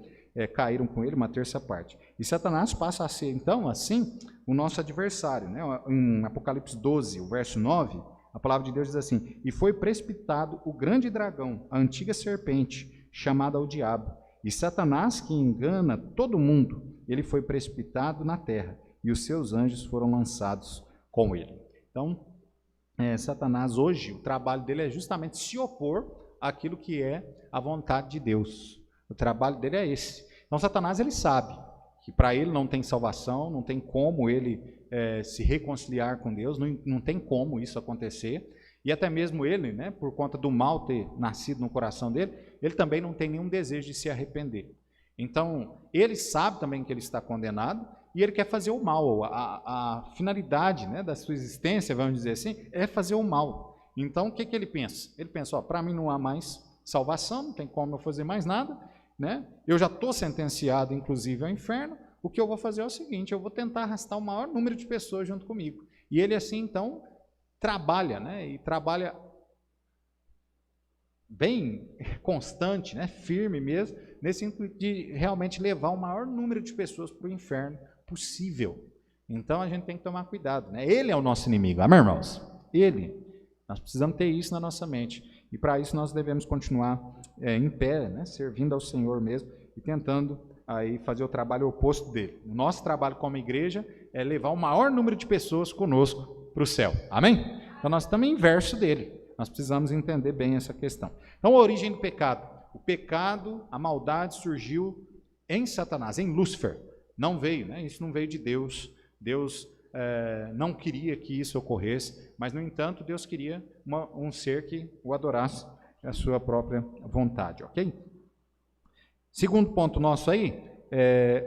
caíram com ele, uma terça parte. E Satanás passa a ser, então, assim, o nosso adversário, né? Em Apocalipse 12, o verso 9, a palavra de Deus diz assim: e foi precipitado o grande dragão, a antiga serpente, chamada o diabo, e Satanás, que engana todo mundo, ele foi precipitado na terra, e os seus anjos foram lançados com ele. Então, Satanás hoje, o trabalho dele é justamente se opor àquilo que é a vontade de Deus. O trabalho dele é esse. Então Satanás ele sabe que para ele não tem salvação, não tem como ele se reconciliar com Deus, não tem como isso acontecer. E até mesmo ele, né, por conta do mal ter nascido no coração dele, ele também não tem nenhum desejo de se arrepender. Então ele sabe também que ele está condenado, e ele quer fazer o mal. A finalidade, né, da sua existência, vamos dizer assim, é fazer o mal. Então, o que ele pensa? Ele pensa, para mim não há mais salvação, não tem como eu fazer mais nada, né? Eu já estou sentenciado, inclusive, ao inferno. O que eu vou fazer é o seguinte: eu vou tentar arrastar o maior número de pessoas junto comigo. E ele, assim, então, trabalha, né? E trabalha bem constante, né? Firme mesmo, nesse intuito de realmente levar o maior número de pessoas para o inferno possível. Então a gente tem que tomar cuidado, né? Ele é o nosso inimigo, amém, irmãos? Ele. Nós precisamos ter isso na nossa mente. E para isso nós devemos continuar em pé, né? Servindo ao Senhor mesmo e tentando aí fazer o trabalho oposto dele. O nosso trabalho como igreja é levar o maior número de pessoas conosco para o céu, amém? Então nós estamos inverso dele. Nós precisamos entender bem essa questão. Então a origem do pecado. O pecado, a maldade surgiu em Satanás, em Lúcifer. Não veio, né? Isso não veio de Deus. Deus não queria que isso ocorresse, mas, no entanto, Deus queria um ser que o adorasse a sua própria vontade, ok? Segundo ponto nosso aí,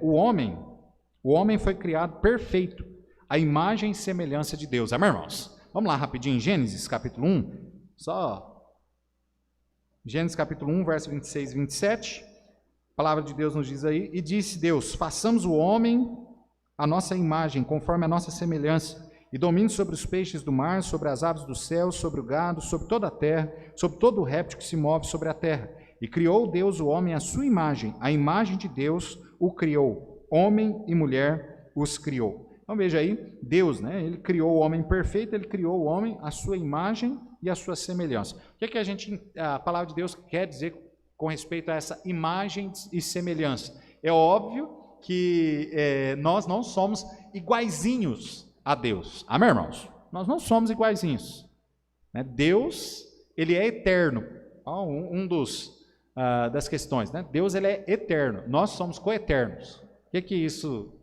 o homem foi criado perfeito, a imagem e semelhança de Deus. Amém, irmãos? Vamos lá rapidinho, Gênesis capítulo 1, Gênesis capítulo 1, verso 26 e 27, a palavra de Deus nos diz aí: e disse Deus, façamos o homem a nossa imagem, conforme a nossa semelhança, e domine sobre os peixes do mar, sobre as aves do céu, sobre o gado, sobre toda a terra, sobre todo o réptil que se move sobre a terra. E criou Deus o homem à sua imagem, a imagem de Deus o criou, homem e mulher os criou. Então veja aí, Deus, né, ele criou o homem perfeito, ele criou o homem à sua imagem e à sua semelhança. O que é que a palavra de Deus quer dizer com respeito a essa imagem e semelhança? É óbvio que nós não somos iguaizinhos a Deus. Amém, irmãos? Nós não somos iguaizinhos. Né? Deus, ele é eterno. Das questões, né? Deus, ele é eterno. Nós somos coeternos. O que isso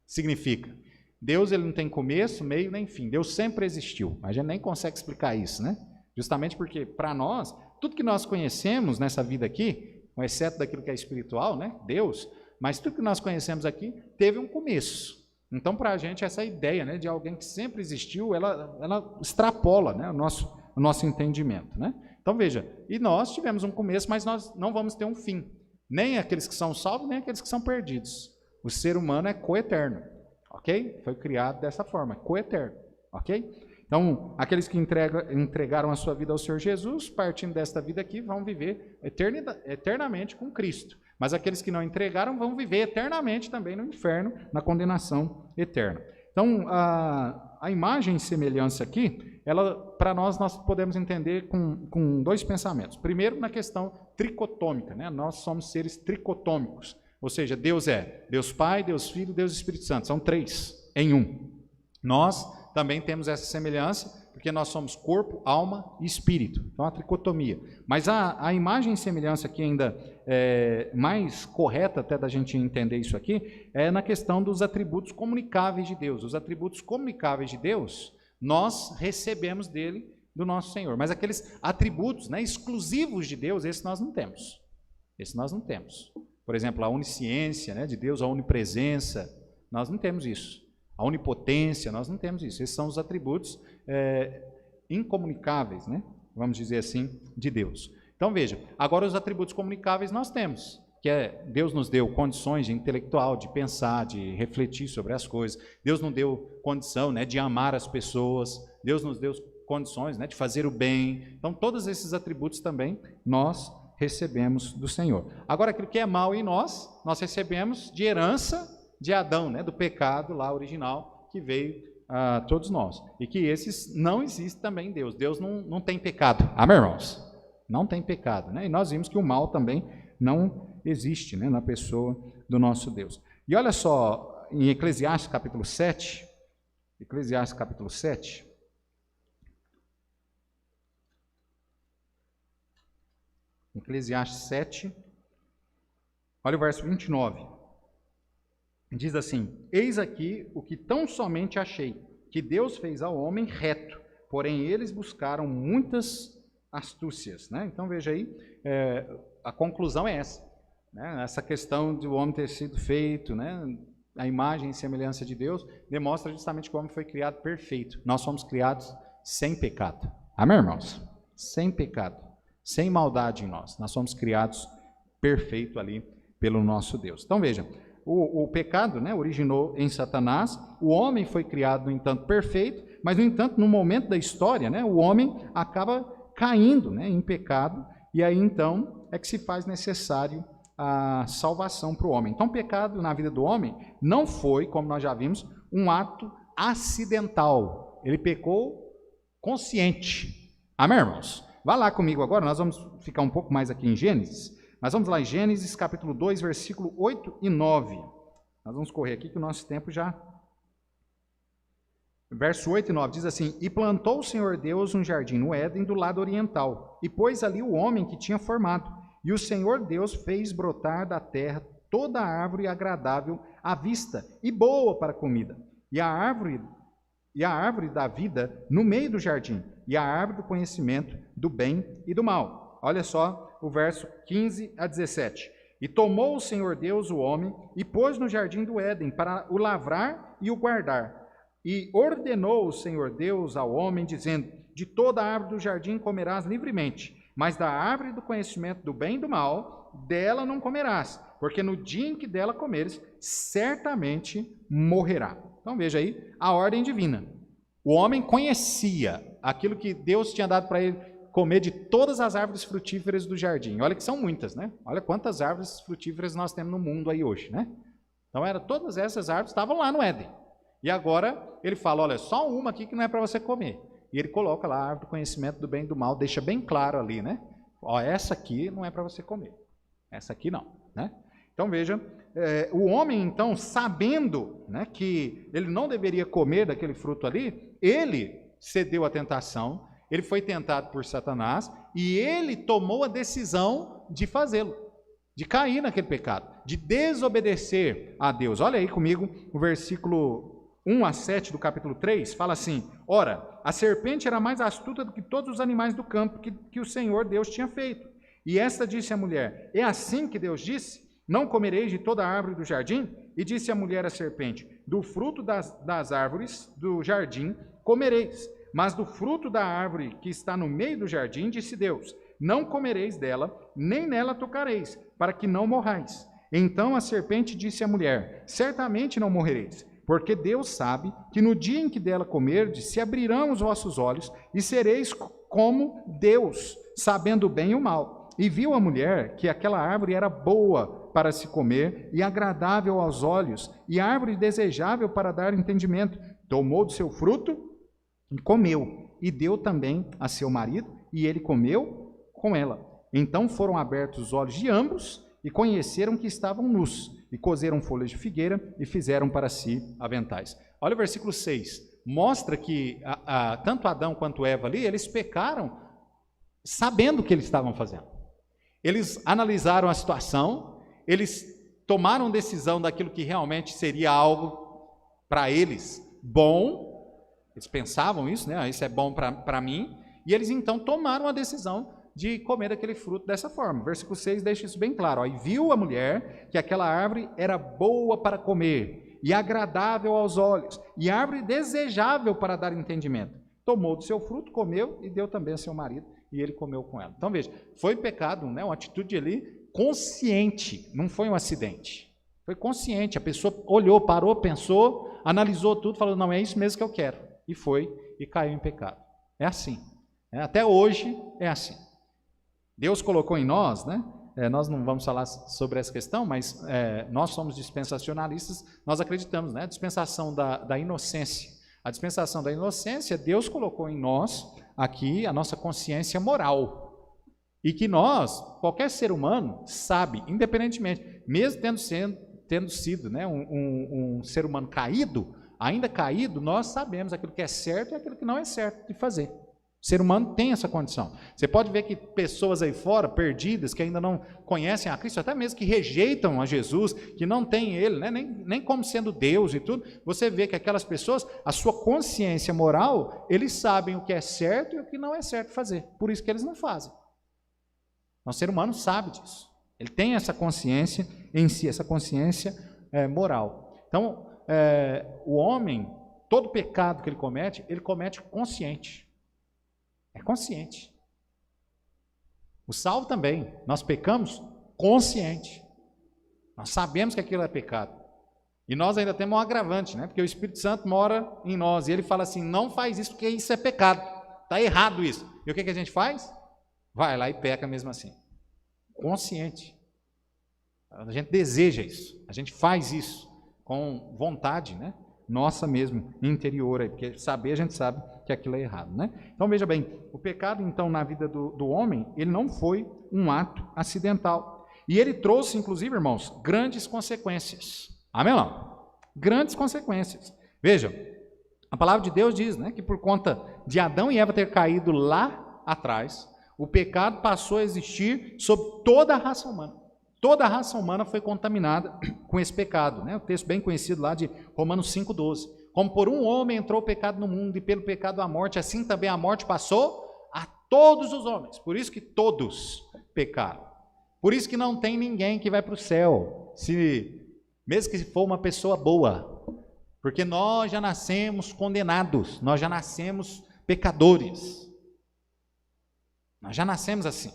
significa? Deus, ele não tem começo, meio, nem fim. Deus sempre existiu. A gente nem consegue explicar isso, né? Justamente porque, para nós, tudo que nós conhecemos nessa vida aqui, com exceto daquilo que é espiritual, né? Deus, mas tudo que nós conhecemos aqui teve um começo. Então, para a gente, essa ideia, né, de alguém que sempre existiu, ela extrapola, né, o nosso entendimento. Né? Então, veja, e nós tivemos um começo, mas nós não vamos ter um fim. Nem aqueles que são salvos, nem aqueles que são perdidos. O ser humano é coeterno, ok? Foi criado dessa forma, coeterno, ok? Então, aqueles que entregaram a sua vida ao Senhor Jesus, partindo desta vida aqui, vão viver eternamente com Cristo. Mas aqueles que não entregaram vão viver eternamente também no inferno, na condenação eterna. Então, a imagem e semelhança aqui, para nós podemos entender com dois pensamentos. Primeiro, na questão tricotômica, né? Nós somos seres tricotômicos, ou seja, Deus é Deus Pai, Deus Filho, Deus Espírito Santo, são três em um. Nós também temos essa semelhança, porque nós somos corpo, alma e espírito. Então, a tricotomia. Mas a imagem e semelhança que ainda é mais correta até da gente entender isso aqui, é na questão dos atributos comunicáveis de Deus. Os atributos comunicáveis de Deus, nós recebemos dele, do nosso Senhor. Mas aqueles atributos, né, exclusivos de Deus, esses nós não temos. Esses nós não temos. Por exemplo, a onisciência, né, de Deus, a onipresença, nós não temos isso. A onipotência, nós não temos isso. Esses são os atributos incomunicáveis, né, vamos dizer assim, de Deus. Então veja, agora os atributos comunicáveis nós temos, que é Deus nos deu condições de intelectual, de pensar, de refletir sobre as coisas. Deus nos deu condição, né, de amar as pessoas. Deus nos deu condições, né, de fazer o bem. Então todos esses atributos também nós recebemos do Senhor. Agora aquilo que é mal em nós recebemos de herança de Adão, né, do pecado lá original que veio a todos nós. E que esses não existem também em Deus. Deus não tem pecado. Amém, irmãos? Não tem pecado, né? E nós vimos que o mal também não existe, né, na pessoa do nosso Deus. E olha só, em Eclesiastes capítulo 7, Eclesiastes capítulo 7, Eclesiastes 7, olha o verso 29. Diz assim: eis aqui o que tão somente achei, que Deus fez ao homem reto, porém eles buscaram muitas astúcias. Né? Então veja aí, a conclusão é essa. Né? Essa questão de o homem ter sido feito, né, a imagem e semelhança de Deus, demonstra justamente que o homem foi criado perfeito. Nós fomos criados sem pecado. Amém, irmãos? Sem pecado. Sem maldade em nós. Nós somos criados perfeito ali pelo nosso Deus. Então veja, o pecado, né, originou em Satanás, o homem foi criado, no entanto, perfeito, mas, no entanto, no momento da história, né, o homem acaba caindo, né, em pecado, e aí então é que se faz necessário a salvação para o homem. Então o pecado na vida do homem não foi, como nós já vimos, um ato acidental. Ele pecou consciente. Amém, irmãos? Vá lá comigo agora, nós vamos ficar um pouco mais aqui em Gênesis, mas vamos lá em Gênesis capítulo 2, versículo 8 e 9. Nós vamos correr aqui que o nosso tempo já... Verso 8 e 9 diz assim: e plantou o Senhor Deus um jardim no Éden do lado oriental, e pôs ali o homem que tinha formado. E o Senhor Deus fez brotar da terra toda a árvore agradável à vista e boa para a comida, e a árvore da vida no meio do jardim, e a árvore do conhecimento do bem e do mal. Olha só o verso 15 a 17. E tomou o Senhor Deus o homem e pôs no jardim do Éden para o lavrar e o guardar. E ordenou o Senhor Deus ao homem, dizendo: de toda a árvore do jardim comerás livremente, mas da árvore do conhecimento do bem e do mal, dela não comerás, porque no dia em que dela comeres, certamente morrerá. Então veja aí a ordem divina. O homem conhecia aquilo que Deus tinha dado para ele comer de todas as árvores frutíferas do jardim. Olha que são muitas, né? Olha quantas árvores frutíferas nós temos no mundo aí hoje, né? Então todas essas árvores estavam lá no Éden. E agora ele fala: olha, só uma aqui que não é para você comer. E ele coloca lá a árvore do conhecimento do bem e do mal, deixa bem claro ali, né? Ó, essa aqui não é para você comer. Essa aqui não, né? Então veja, o homem então, sabendo, né, que ele não deveria comer daquele fruto ali, ele cedeu à tentação, ele foi tentado por Satanás e ele tomou a decisão de fazê-lo, de cair naquele pecado, de desobedecer a Deus. Olha aí comigo o versículo 1 a 7 do capítulo 3, fala assim: ora, a serpente era mais astuta do que todos os animais do campo que o Senhor Deus tinha feito. E esta disse à mulher: é assim que Deus disse? Não comereis de toda a árvore do jardim? E disse a mulher à serpente: do fruto das árvores do jardim comereis, mas do fruto da árvore que está no meio do jardim, disse Deus: não comereis dela, nem nela tocareis, para que não morrais. Então a serpente disse à mulher: certamente não morrereis, porque Deus sabe que no dia em que dela comerdes, se abrirão os vossos olhos, e sereis como Deus, sabendo o bem e o mal. E viu a mulher que aquela árvore era boa para se comer, e agradável aos olhos, e árvore desejável para dar entendimento. Tomou do seu fruto e comeu, e deu também a seu marido, e ele comeu com ela. Então foram abertos os olhos de ambos, e conheceram que estavam nus, e cozeram folhas de figueira, e fizeram para si aventais. Olha o versículo 6. mostra que tanto Adão quanto Eva ali, eles pecaram sabendo o que eles estavam fazendo. Eles analisaram a situação, eles tomaram decisão daquilo que realmente seria algo para eles bom, eles pensavam isso, né? Isso é bom para mim, e eles então tomaram a decisão de comer aquele fruto dessa forma. Versículo 6 deixa isso bem claro. Ó, e viu a mulher que aquela árvore era boa para comer, e agradável aos olhos, e árvore desejável para dar entendimento. Tomou do seu fruto, comeu, e deu também a seu marido, e ele comeu com ela. Então veja, foi pecado, né? Uma atitude ali consciente, não foi um acidente. Foi consciente, a pessoa olhou, parou, pensou, analisou tudo, falou, não, é isso mesmo que eu quero. E foi, e caiu em pecado. É assim. Até hoje é assim. Deus colocou em nós, né? Nós não vamos falar sobre essa questão, mas nós somos dispensacionalistas, nós acreditamos, né? A dispensação da inocência. A dispensação da inocência, Deus colocou em nós aqui a nossa consciência moral. E que nós, qualquer ser humano, sabe, independentemente, mesmo tendo sido, né, um ser humano caído, ainda caído, nós sabemos aquilo que é certo e aquilo que não é certo de fazer. O ser humano tem essa condição. Você pode ver que pessoas aí fora, perdidas, que ainda não conhecem a Cristo, até mesmo que rejeitam a Jesus, que não tem Ele, né, nem como sendo Deus e tudo, você vê que aquelas pessoas, a sua consciência moral, eles sabem o que é certo e o que não é certo fazer. Por isso que eles não fazem. O ser humano sabe disso. Ele tem essa consciência em si, essa consciência moral. Então, o homem, todo pecado que ele comete consciente. É consciente. O salvo também. Nós pecamos consciente. Nós sabemos que aquilo é pecado. E nós ainda temos um agravante, né? Porque o Espírito Santo mora em nós. E ele fala assim, não faz isso porque isso é pecado. Está errado isso. E o que a gente faz? Vai lá e peca mesmo assim. Consciente. A gente deseja isso. A gente faz isso com vontade, né? Nossa mesmo, interior, porque a gente sabe que aquilo é errado, né? Então veja bem, o pecado então na vida do homem, ele não foi um ato acidental. E ele trouxe, inclusive, irmãos, grandes consequências. Amém, não? Grandes consequências. Veja, a palavra de Deus diz, né, que por conta de Adão e Eva ter caído lá atrás, o pecado passou a existir sobre toda a raça humana. Toda a raça humana foi contaminada com esse pecado, né? O texto bem conhecido lá de Romanos 5,12. Como por um homem entrou o pecado no mundo e pelo pecado a morte, assim também a morte passou a todos os homens. Por isso que todos pecaram. Por isso que não tem ninguém que vai para o céu, mesmo que for uma pessoa boa. Porque nós já nascemos condenados, nós já nascemos pecadores. Nós já nascemos assim.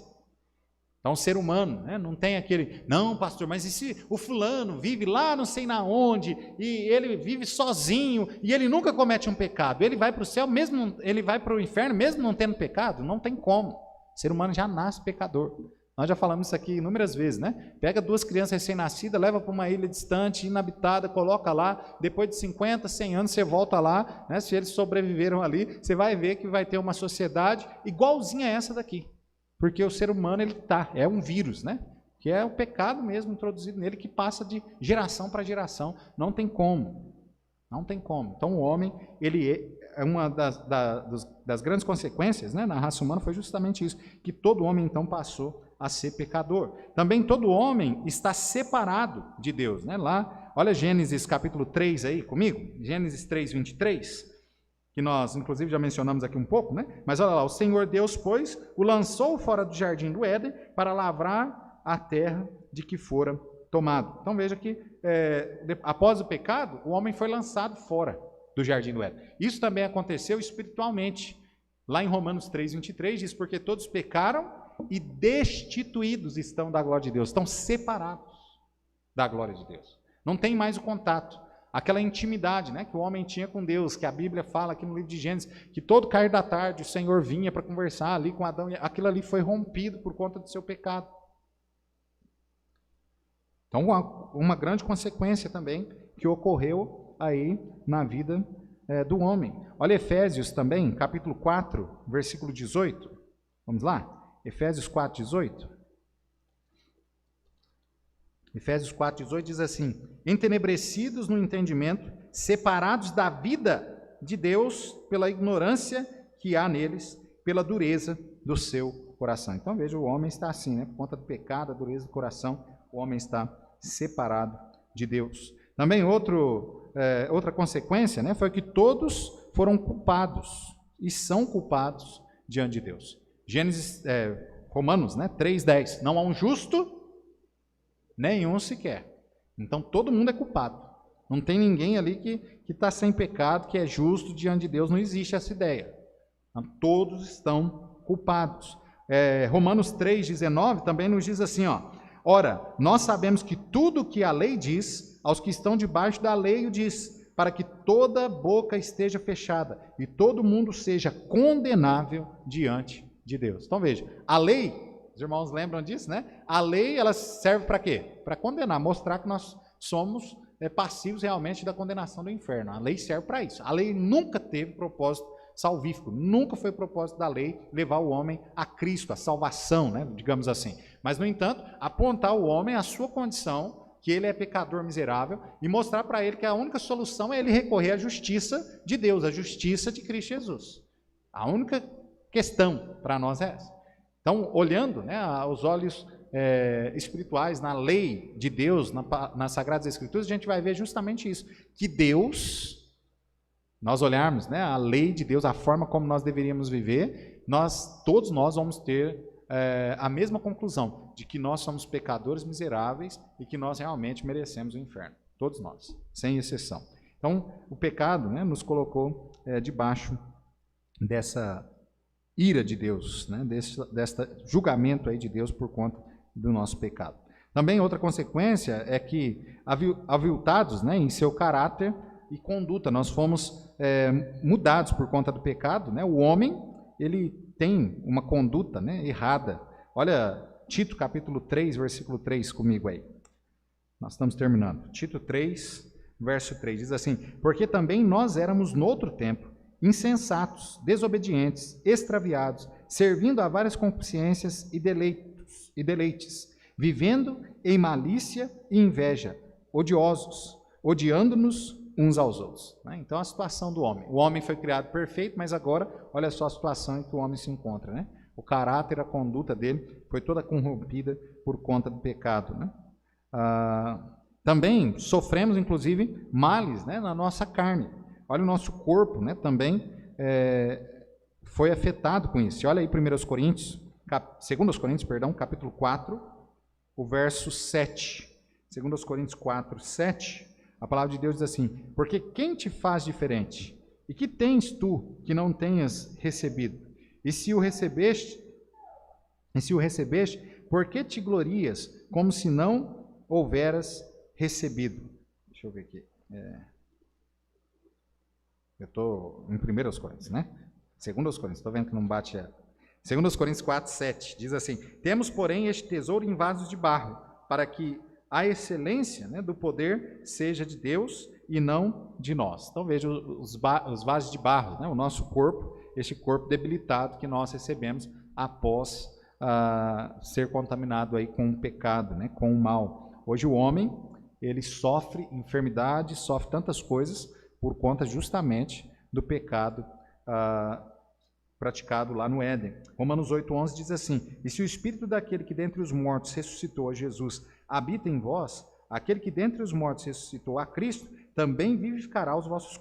Então, o ser humano, né, não tem aquele, não, pastor, mas e se o fulano vive lá não sei na onde, e ele vive sozinho, e ele nunca comete um pecado, ele vai para o céu, mesmo, ele vai para o inferno, mesmo não tendo pecado? Não tem como. O ser humano já nasce pecador. Nós já falamos isso aqui inúmeras vezes, né? Pega 2 crianças recém-nascidas, leva para uma ilha distante, inabitada, coloca lá, depois de 50, 100 anos você volta lá, né? Se eles sobreviveram ali, você vai ver que vai ter uma sociedade igualzinha a essa daqui. Porque o ser humano, é um vírus, né? Que é o pecado mesmo introduzido nele, que passa de geração para geração. Não tem como. Não tem como. Então, o homem, ele é uma das grandes consequências, né, na raça humana foi justamente isso, que todo homem, então, passou a ser pecador. Também todo homem está separado de Deus, né? Lá, olha Gênesis capítulo 3 aí comigo, Gênesis 3, 23. Que nós, inclusive, já mencionamos aqui um pouco, né? Mas olha lá, o Senhor Deus, pois, o lançou fora do jardim do Éden para lavrar a terra de que fora tomado. Então veja que, após o pecado, o homem foi lançado fora do jardim do Éden. Isso também aconteceu espiritualmente. Lá em Romanos 3, 23, diz, porque todos pecaram e destituídos estão da glória de Deus, estão separados da glória de Deus. Não tem mais o contato. Aquela intimidade, né, que o homem tinha com Deus, que a Bíblia fala aqui no livro de Gênesis, que todo cair da tarde o Senhor vinha para conversar ali com Adão, e aquilo ali foi rompido por conta do seu pecado. Então, uma grande consequência também que ocorreu aí na vida do homem. Olha Efésios também, capítulo 4, versículo 18. Vamos lá? Efésios 4, 18. Efésios 4, 18 diz assim, entenebrecidos no entendimento, separados da vida de Deus pela ignorância que há neles, pela dureza do seu coração. Então veja, o homem está assim, né? Por conta do pecado, a dureza do coração, o homem está separado de Deus. Também outra consequência, né, foi que todos foram culpados e são culpados diante de Deus. Romanos, né, 3:10, não há um justo, nenhum sequer. Então todo mundo é culpado. Não tem ninguém ali que está sem pecado, que é justo diante de Deus, não existe essa ideia. Então, todos estão culpados. Romanos 3:19 também nos diz assim, ó: ora, nós sabemos que tudo o que a lei diz, aos que estão debaixo da lei o diz, para que toda boca esteja fechada e todo mundo seja condenável diante de Deus. Então veja, a lei, os irmãos lembram disso, né? A lei, ela serve para quê? Para condenar, mostrar que nós somos passivos realmente da condenação do inferno. A lei serve para isso. A lei nunca teve propósito salvífico, nunca foi propósito da lei levar o homem a Cristo, a salvação, né? Digamos assim. Mas, no entanto, apontar o homem à sua condição, que ele é pecador miserável, e mostrar para ele que a única solução é ele recorrer à justiça de Deus, à justiça de Cristo Jesus. A única questão para nós é essa. Então, olhando, né, aos olhos espirituais, na lei de Deus, nas Sagradas Escrituras, a gente vai ver justamente isso, que Deus, nós olharmos, né, a lei de Deus, a forma como nós deveríamos viver, todos nós vamos ter a mesma conclusão, de que nós somos pecadores miseráveis e que nós realmente merecemos o inferno. Todos nós, sem exceção. Então, o pecado, né, nos colocou debaixo dessa ira de Deus, né, deste julgamento aí de Deus por conta do nosso pecado. Também outra consequência é que, aviltados, né, em seu caráter e conduta, nós fomos mudados por conta do pecado, né? O homem, ele tem uma conduta, né, errada. Olha Tito capítulo 3, versículo 3 comigo aí. Nós estamos terminando. Tito 3, verso 3, diz assim: porque também nós éramos noutro tempo insensatos, desobedientes, extraviados, servindo a várias concupiscências e deleites, vivendo em malícia e inveja, odiosos, odiando-nos uns aos outros. Então, a situação do homem. O homem foi criado perfeito, mas agora, olha só a situação em que o homem se encontra, né? O caráter, a conduta dele foi toda corrompida por conta do pecado, né? Também sofremos, inclusive, males, né, na nossa carne. Olha o nosso corpo, né, também foi afetado com isso. Olha aí 2 Coríntios, capítulo 4, o verso 7. 2 Coríntios 4, 7. A palavra de Deus diz assim: porque quem te faz diferente? E que tens tu que não tenhas recebido? E se o recebeste, por que te glorias como se não houveras recebido? Deixa eu ver aqui. Eu estou em 1 Coríntios, né? 2 Coríntios, estou vendo que não bate. 2 Coríntios 4, 7, diz assim: temos, porém, este tesouro em vasos de barro, para que a excelência, né, do poder seja de Deus e não de nós. Então veja os vasos de barro, né, o nosso corpo, este corpo debilitado que nós recebemos após ser contaminado aí com o pecado, né, com o mal. Hoje o homem, ele sofre enfermidade, sofre tantas coisas por conta justamente do pecado praticado lá no Éden. Romanos 8:11 diz assim: e se o Espírito daquele que dentre os mortos ressuscitou a Jesus habita em vós, aquele que dentre os mortos ressuscitou a Cristo, também vivificará os vossos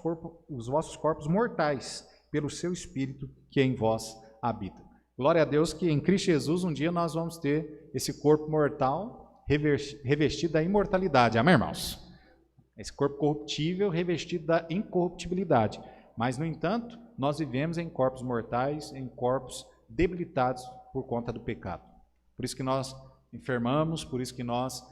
corpos mortais, pelo seu Espírito que em vós habita. Glória a Deus que em Cristo Jesus um dia nós vamos ter esse corpo mortal revestido da imortalidade. Amém, irmãos? Esse corpo corruptível revestido da incorruptibilidade. Mas, no entanto, nós vivemos em corpos mortais, em corpos debilitados por conta do pecado. Por isso que nós enfermamos, por isso que nós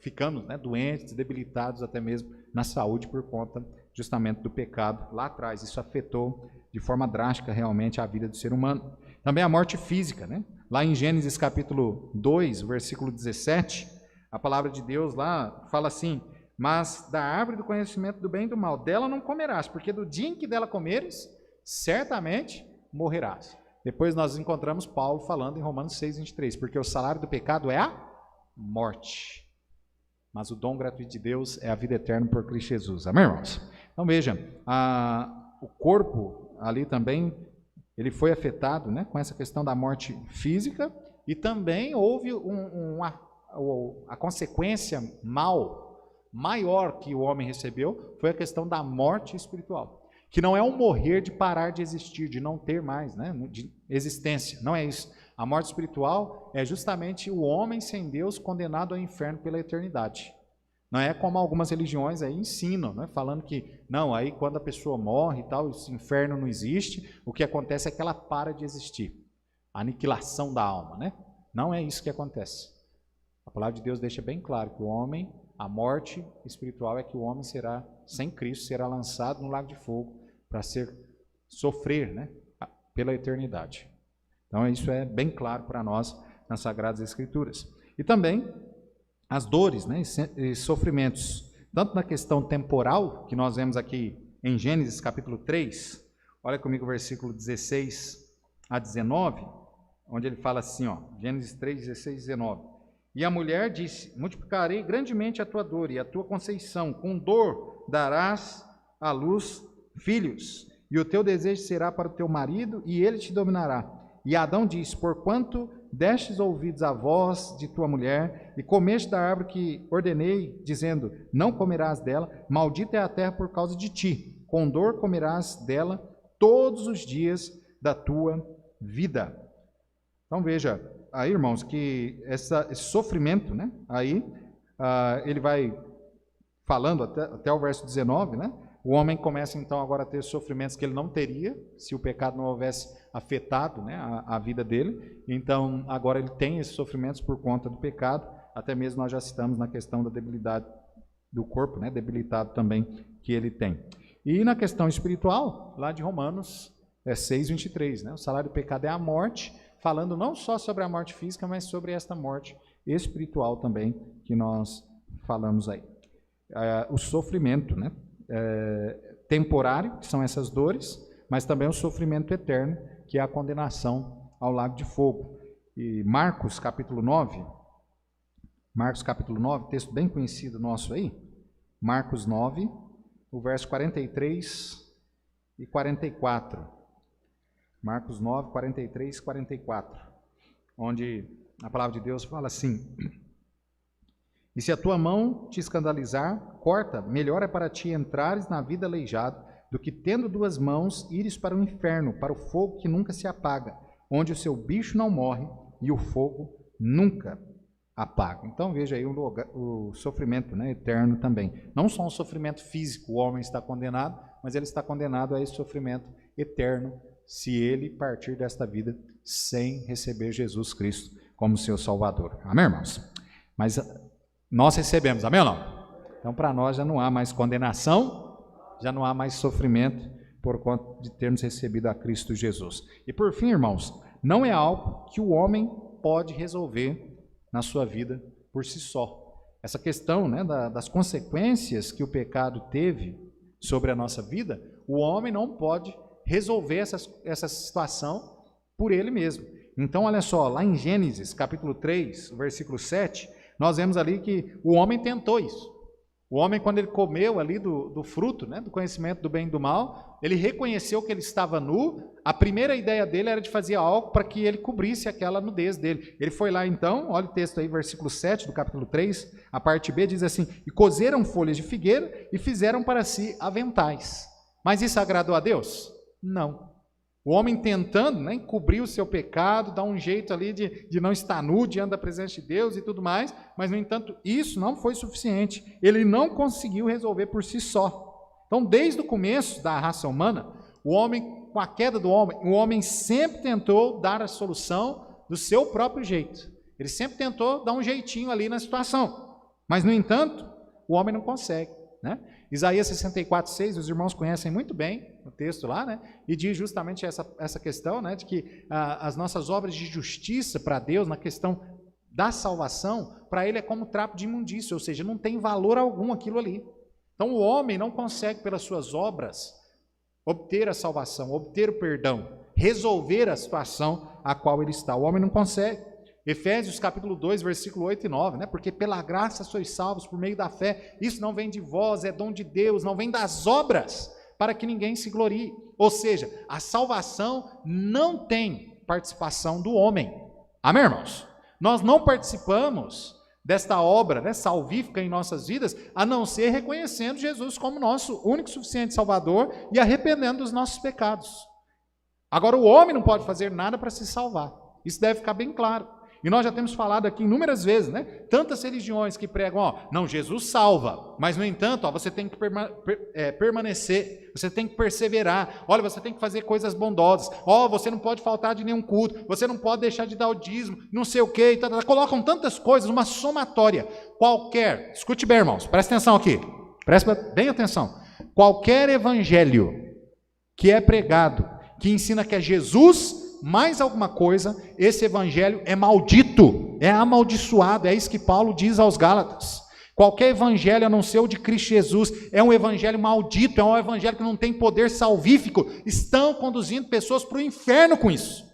ficamos, né, doentes, debilitados até mesmo na saúde por conta justamente do pecado lá atrás. Isso afetou de forma drástica realmente a vida do ser humano. Também a morte física, né? Lá em Gênesis capítulo 2, versículo 17, a palavra de Deus lá fala assim: mas da árvore do conhecimento do bem e do mal, dela não comerás, porque do dia em que dela comeres, certamente morrerás. Depois nós encontramos Paulo falando em Romanos 6:23, porque o salário do pecado é a morte, mas o dom gratuito de Deus é a vida eterna por Cristo Jesus. Amém, irmãos? Então veja, o corpo ali também, ele foi afetado, né, com essa questão da morte física, e também houve a consequência maior que o homem recebeu, foi a questão da morte espiritual, que não é um morrer de parar de existir, de não ter mais, né, de existência, não é isso. A morte espiritual é justamente o homem sem Deus condenado ao inferno pela eternidade. Não é como algumas religiões aí ensinam, né? Falando que, não, aí quando a pessoa morre e tal, esse inferno não existe, o que acontece é que ela para de existir. A aniquilação da alma, né? Não é isso que acontece. A palavra de Deus deixa bem claro que o homem, a morte espiritual é que o homem será, sem Cristo, será lançado no lago de fogo para sofrer, né? Pela eternidade. Então isso é bem claro para nós nas Sagradas Escrituras. E também as dores, né, e sofrimentos, tanto na questão temporal, que nós vemos aqui em Gênesis capítulo 3, olha comigo o versículo 16 a 19, onde ele fala assim, ó, Gênesis 3, 16 e 19. E a mulher disse, multiplicarei grandemente a tua dor e a tua conceição, com dor darás à luz filhos, e o teu desejo será para o teu marido, e ele te dominará. E Adão disse, porquanto destes ouvidos à voz de tua mulher, e comeste da árvore que ordenei, dizendo, não comerás dela, maldita é a terra por causa de ti, com dor comerás dela todos os dias da tua vida. Então veja, aí irmãos, que esse sofrimento, né, aí ele vai falando até o verso 19, né, o homem começa então agora a ter sofrimentos que ele não teria, se o pecado não houvesse afetado, né, a vida dele. Então agora ele tem esses sofrimentos por conta do pecado, até mesmo nós já citamos na questão da debilidade do corpo, né, debilitado também que ele tem. E na questão espiritual, lá de Romanos 6:23, né, o salário do pecado é a morte, falando não só sobre a morte física, mas sobre esta morte espiritual também que nós falamos aí. O sofrimento, né, temporário, que são essas dores, mas também o sofrimento eterno, que é a condenação ao lago de fogo. E Marcos capítulo 9, texto bem conhecido nosso aí, Marcos 9, o verso 43 e 44. Marcos 9, 43 e 44, onde a palavra de Deus fala assim, e se a tua mão te escandalizar, corta, melhor é para ti entrares na vida aleijado, do que tendo duas mãos ires para o inferno, para o fogo que nunca se apaga, onde o seu bicho não morre e o fogo nunca apaga. Então veja aí o sofrimento, né, eterno também. Não só um sofrimento físico, o homem está condenado, mas ele está condenado a esse sofrimento eterno, se ele partir desta vida sem receber Jesus Cristo como seu Salvador. Amém, irmãos? Mas nós recebemos, amém ou não? Então, para nós já não há mais condenação, já não há mais sofrimento por conta de termos recebido a Cristo Jesus. E por fim, irmãos, não é algo que o homem pode resolver na sua vida por si só. Essa questão, né, das consequências que o pecado teve sobre a nossa vida, o homem não pode resolver essa situação por ele mesmo. Então, olha só, lá em Gênesis, capítulo 3, versículo 7, nós vemos ali que o homem tentou isso. O homem, quando ele comeu ali do fruto, né, do conhecimento do bem e do mal, ele reconheceu que ele estava nu. A primeira ideia dele era de fazer algo para que ele cobrisse aquela nudez dele. Ele foi lá então, olha o texto aí, versículo 7 do capítulo 3, a parte B diz assim, e cozeram folhas de figueira e fizeram para si aventais. Mas isso agradou a Deus? Não. O homem tentando, né, encobrir o seu pecado, dar um jeito ali de não estar nu diante da presença de Deus e tudo mais, mas, no entanto, isso não foi suficiente. Ele não conseguiu resolver por si só. Então, desde o começo da raça humana, o homem, com a queda do homem, o homem sempre tentou dar a solução do seu próprio jeito. Ele sempre tentou dar um jeitinho ali na situação. Mas, no entanto, o homem não consegue, né? Isaías 64:6, os irmãos conhecem muito bem o texto lá, né? E diz justamente essa questão, né? De que as nossas obras de justiça para Deus, na questão da salvação, para Ele é como trapo de imundícia, ou seja, não tem valor algum aquilo ali. Então o homem não consegue, pelas suas obras, obter a salvação, obter o perdão, resolver a situação a qual ele está. O homem não consegue. Efésios capítulo 2, versículo 8 e 9, né? Porque pela graça sois salvos por meio da fé. Isso não vem de vós, é dom de Deus, não vem das obras, para que ninguém se glorie. Ou seja, a salvação não tem participação do homem. Amém, irmãos? Nós não participamos desta obra, né, salvífica em nossas vidas, a não ser reconhecendo Jesus como nosso único e suficiente Salvador e arrependendo dos nossos pecados. Agora, o homem não pode fazer nada para se salvar. Isso deve ficar bem claro. E nós já temos falado aqui inúmeras vezes, né? Tantas religiões que pregam, não, Jesus salva, mas no entanto, você tem que permanecer, você tem que perseverar, olha, você tem que fazer coisas bondosas, você não pode faltar de nenhum culto, você não pode deixar de dar o dízimo, não sei o quê, colocam tantas coisas, uma somatória, qualquer, escute bem, irmãos, presta atenção aqui, presta bem atenção, qualquer evangelho que é pregado, que ensina que é Jesus mais alguma coisa, esse evangelho é maldito, é amaldiçoado, é isso que Paulo diz aos Gálatas. Qualquer evangelho a não ser o de Cristo Jesus é um evangelho maldito, é um evangelho que não tem poder salvífico, estão conduzindo pessoas para o inferno com isso.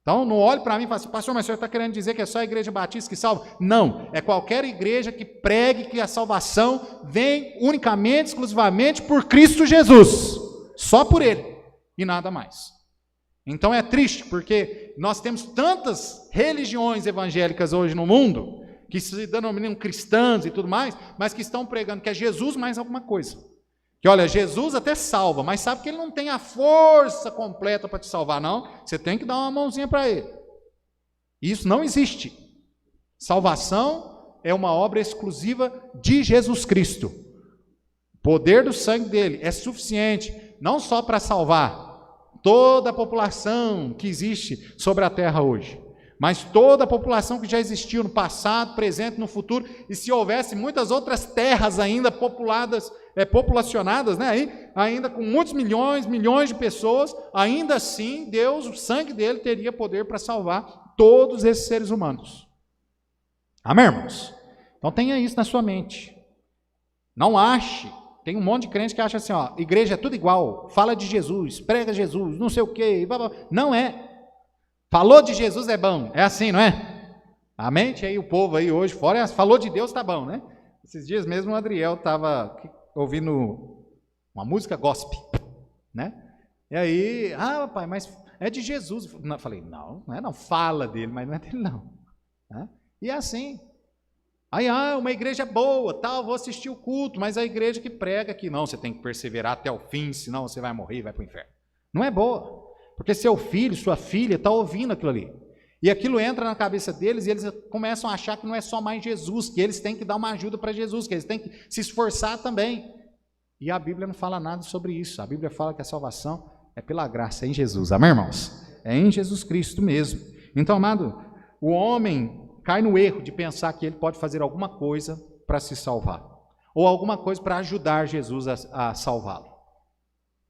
Então não olhe para mim e fale assim, pastor, mas o senhor está querendo dizer que é só a igreja batista que salva? Não, é qualquer igreja que pregue que a salvação vem unicamente, exclusivamente por Cristo Jesus, só por Ele e nada mais. Então é triste, porque nós temos tantas religiões evangélicas hoje no mundo, que se denominam cristãs e tudo mais, mas que estão pregando que é Jesus mais alguma coisa. Que olha, Jesus até salva, mas sabe que ele não tem a força completa para te salvar, não. Você tem que dar uma mãozinha para ele. Isso não existe. Salvação é uma obra exclusiva de Jesus Cristo. O poder do sangue dele é suficiente, não só para salvar toda a população que existe sobre a terra hoje, mas toda a população que já existiu no passado, presente, no futuro, e se houvesse muitas outras terras ainda populacionadas, né, ainda com muitos milhões de pessoas, ainda assim, Deus, o sangue dele teria poder para salvar todos esses seres humanos. Amém, irmãos? Então tenha isso na sua mente. Não ache. Tem um monte de crente que acha assim, igreja é tudo igual, fala de Jesus, prega Jesus, não sei o quê, não é. Falou de Jesus é bom, é assim, não é? A mente aí, o povo aí hoje fora, falou de Deus tá bom, né? Esses dias mesmo o Adriel estava ouvindo uma música gospel, né? E aí, pai, mas é de Jesus. Eu falei, não é não, fala dele, mas não é dele não. Né? E é assim. Aí, uma igreja boa, tal, vou assistir o culto, mas a igreja que prega que não, você tem que perseverar até o fim, senão você vai morrer e vai para o inferno. Não é boa, porque seu filho, sua filha está ouvindo aquilo ali. E aquilo entra na cabeça deles e eles começam a achar que não é só mais Jesus, que eles têm que dar uma ajuda para Jesus, que eles têm que se esforçar também. E a Bíblia não fala nada sobre isso. A Bíblia fala que a salvação é pela graça, é em Jesus. Amém, irmãos? É em Jesus Cristo mesmo. Então, amado, o homem cai no erro de pensar que ele pode fazer alguma coisa para se salvar, ou alguma coisa para ajudar Jesus a salvá-lo.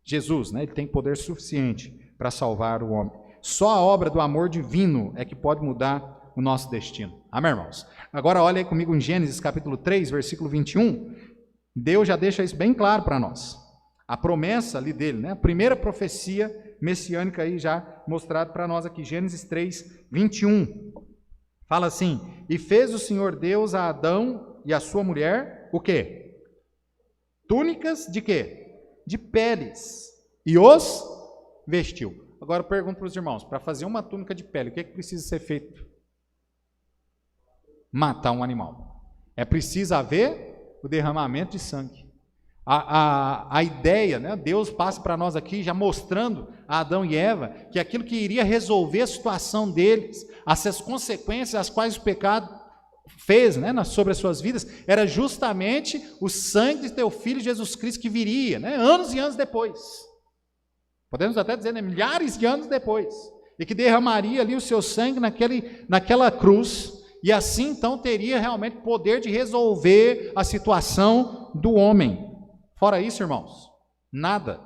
Jesus, né, ele tem poder suficiente para salvar o homem. Só a obra do amor divino é que pode mudar o nosso destino. Amém, irmãos? Agora olha aí comigo em Gênesis capítulo 3, versículo 21. Deus já deixa isso bem claro para nós. A promessa ali dele, né, a primeira profecia messiânica aí já mostrada para nós aqui, Gênesis 3, 21. Fala assim, e fez o Senhor Deus a Adão e a sua mulher, o quê? Túnicas de quê? De peles, e os vestiu. Agora eu pergunto para os irmãos, para fazer uma túnica de pele, o que é que precisa ser feito? Matar um animal. É preciso haver o derramamento de sangue. A ideia, né, Deus passa para nós aqui, já mostrando a Adão e Eva, que aquilo que iria resolver a situação deles, essas consequências as quais o pecado fez, né, sobre as suas vidas, era justamente o sangue de teu filho Jesus Cristo que viria, né, anos e anos depois. Podemos até dizer, né, milhares de anos depois. E que derramaria ali o seu sangue naquela cruz, e assim então teria realmente poder de resolver a situação do homem. Fora isso, irmãos, nada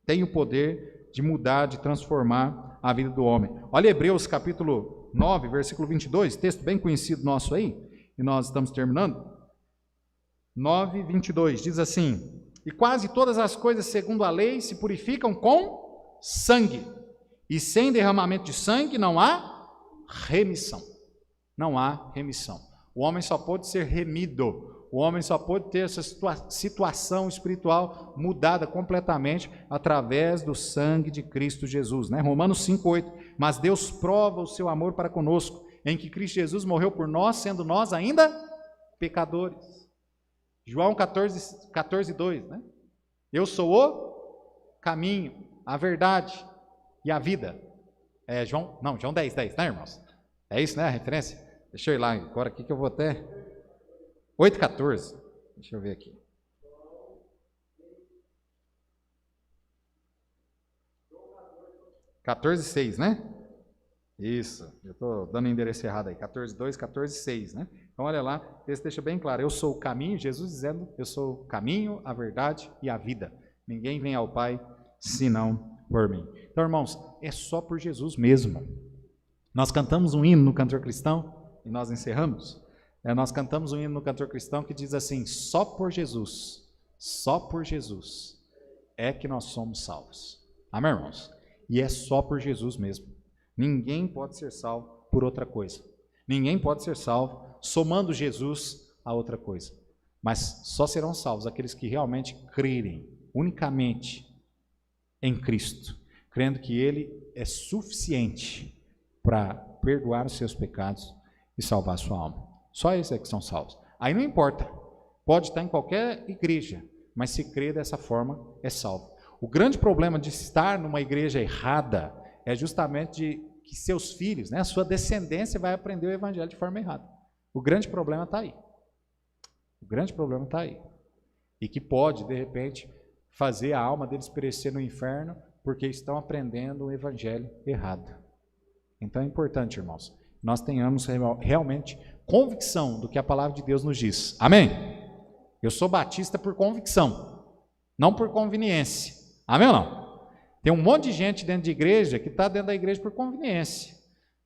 tem o poder de mudar, de transformar a vida do homem. Olha Hebreus capítulo 9, versículo 22, texto bem conhecido nosso aí, e nós estamos terminando. 9, 22, diz assim, e quase todas as coisas segundo a lei se purificam com sangue, e sem derramamento de sangue não há remissão. não há remissão. O homem só pode ser remido. O homem só pode ter essa situação espiritual mudada completamente através do sangue de Cristo Jesus, né? Romanos 5:8. Mas Deus prova o seu amor para conosco, em que Cristo Jesus morreu por nós, sendo nós ainda pecadores. João 14:2, né? Eu sou o caminho, a verdade e a vida. João 10:10, né, irmãos? É isso, né, a referência? Deixa eu ir lá agora aqui que eu vou até 8:14. Deixa eu ver aqui. – 14:6, né? Isso, eu estou dando o endereço errado aí. 14:2, 14:6, né? Então, olha lá, esse deixa bem claro. Eu sou o caminho, Jesus dizendo, eu sou o caminho, a verdade e a vida. Ninguém vem ao Pai senão por mim. Então, irmãos, é só por Jesus mesmo. Nós cantamos um hino no Cantor Cristão e nós encerramos. Nós cantamos um hino no Cantor Cristão que diz assim: só por Jesus é que nós somos salvos. Amém, irmãos? E é só por Jesus mesmo. Ninguém pode ser salvo por outra coisa. Ninguém pode ser salvo somando Jesus a outra coisa. Mas só serão salvos aqueles que realmente crerem unicamente em Cristo, crendo que Ele é suficiente para perdoar os seus pecados e salvar a sua alma. Só esses é que são salvos. Aí não importa, pode estar em qualquer igreja, mas se crer dessa forma, é salvo. O grande problema de estar numa igreja errada é justamente que seus filhos, né, a sua descendência vai aprender o evangelho de forma errada. O grande problema está aí. O grande problema está aí. E que pode, de repente, fazer a alma deles perecer no inferno porque estão aprendendo o evangelho errado. Então é importante, irmãos, nós tenhamos realmente convicção do que a palavra de Deus nos diz. Amém? Eu sou batista por convicção, não por conveniência. Amém ou não? Tem um monte de gente dentro de igreja que está dentro da igreja por conveniência.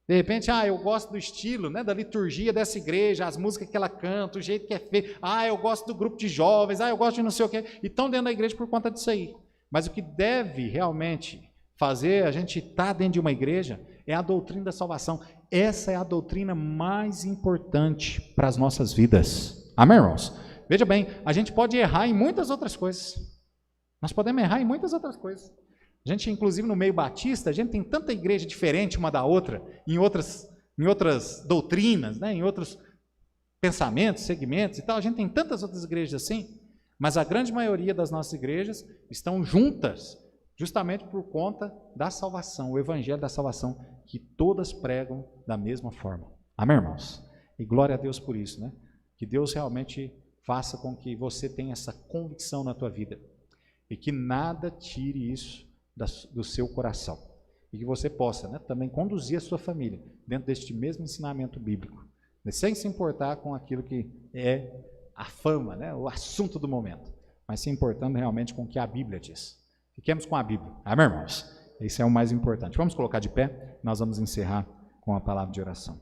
De repente, eu gosto do estilo, né, da liturgia dessa igreja, as músicas que ela canta, o jeito que é feito. Eu gosto do grupo de jovens, eu gosto de não sei o quê. E estão dentro da igreja por conta disso aí. Mas o que deve realmente fazer a gente estar dentro de uma igreja é a doutrina da salvação. Essa é a doutrina mais importante para as nossas vidas. Amém, irmãos? Veja bem, a gente pode errar em muitas outras coisas. Nós podemos errar em muitas outras coisas. A gente, inclusive, no meio batista, a gente tem tanta igreja diferente uma da outra, em outras doutrinas, né, em outros pensamentos, segmentos e tal. A gente tem tantas outras igrejas assim, mas a grande maioria das nossas igrejas estão juntas, justamente por conta da salvação, o evangelho da salvação, que todas pregam da mesma forma. Amém, irmãos? E glória a Deus por isso, né? Que Deus realmente faça com que você tenha essa convicção na tua vida e que nada tire isso do seu coração. E que você possa, né, também conduzir a sua família dentro deste mesmo ensinamento bíblico, né, sem se importar com aquilo que é a fama, né, o assunto do momento, mas se importando realmente com o que a Bíblia diz. Fiquemos com a Bíblia. Amém, irmãos? Isso é o mais importante. Vamos colocar de pé, nós vamos encerrar com a palavra de oração.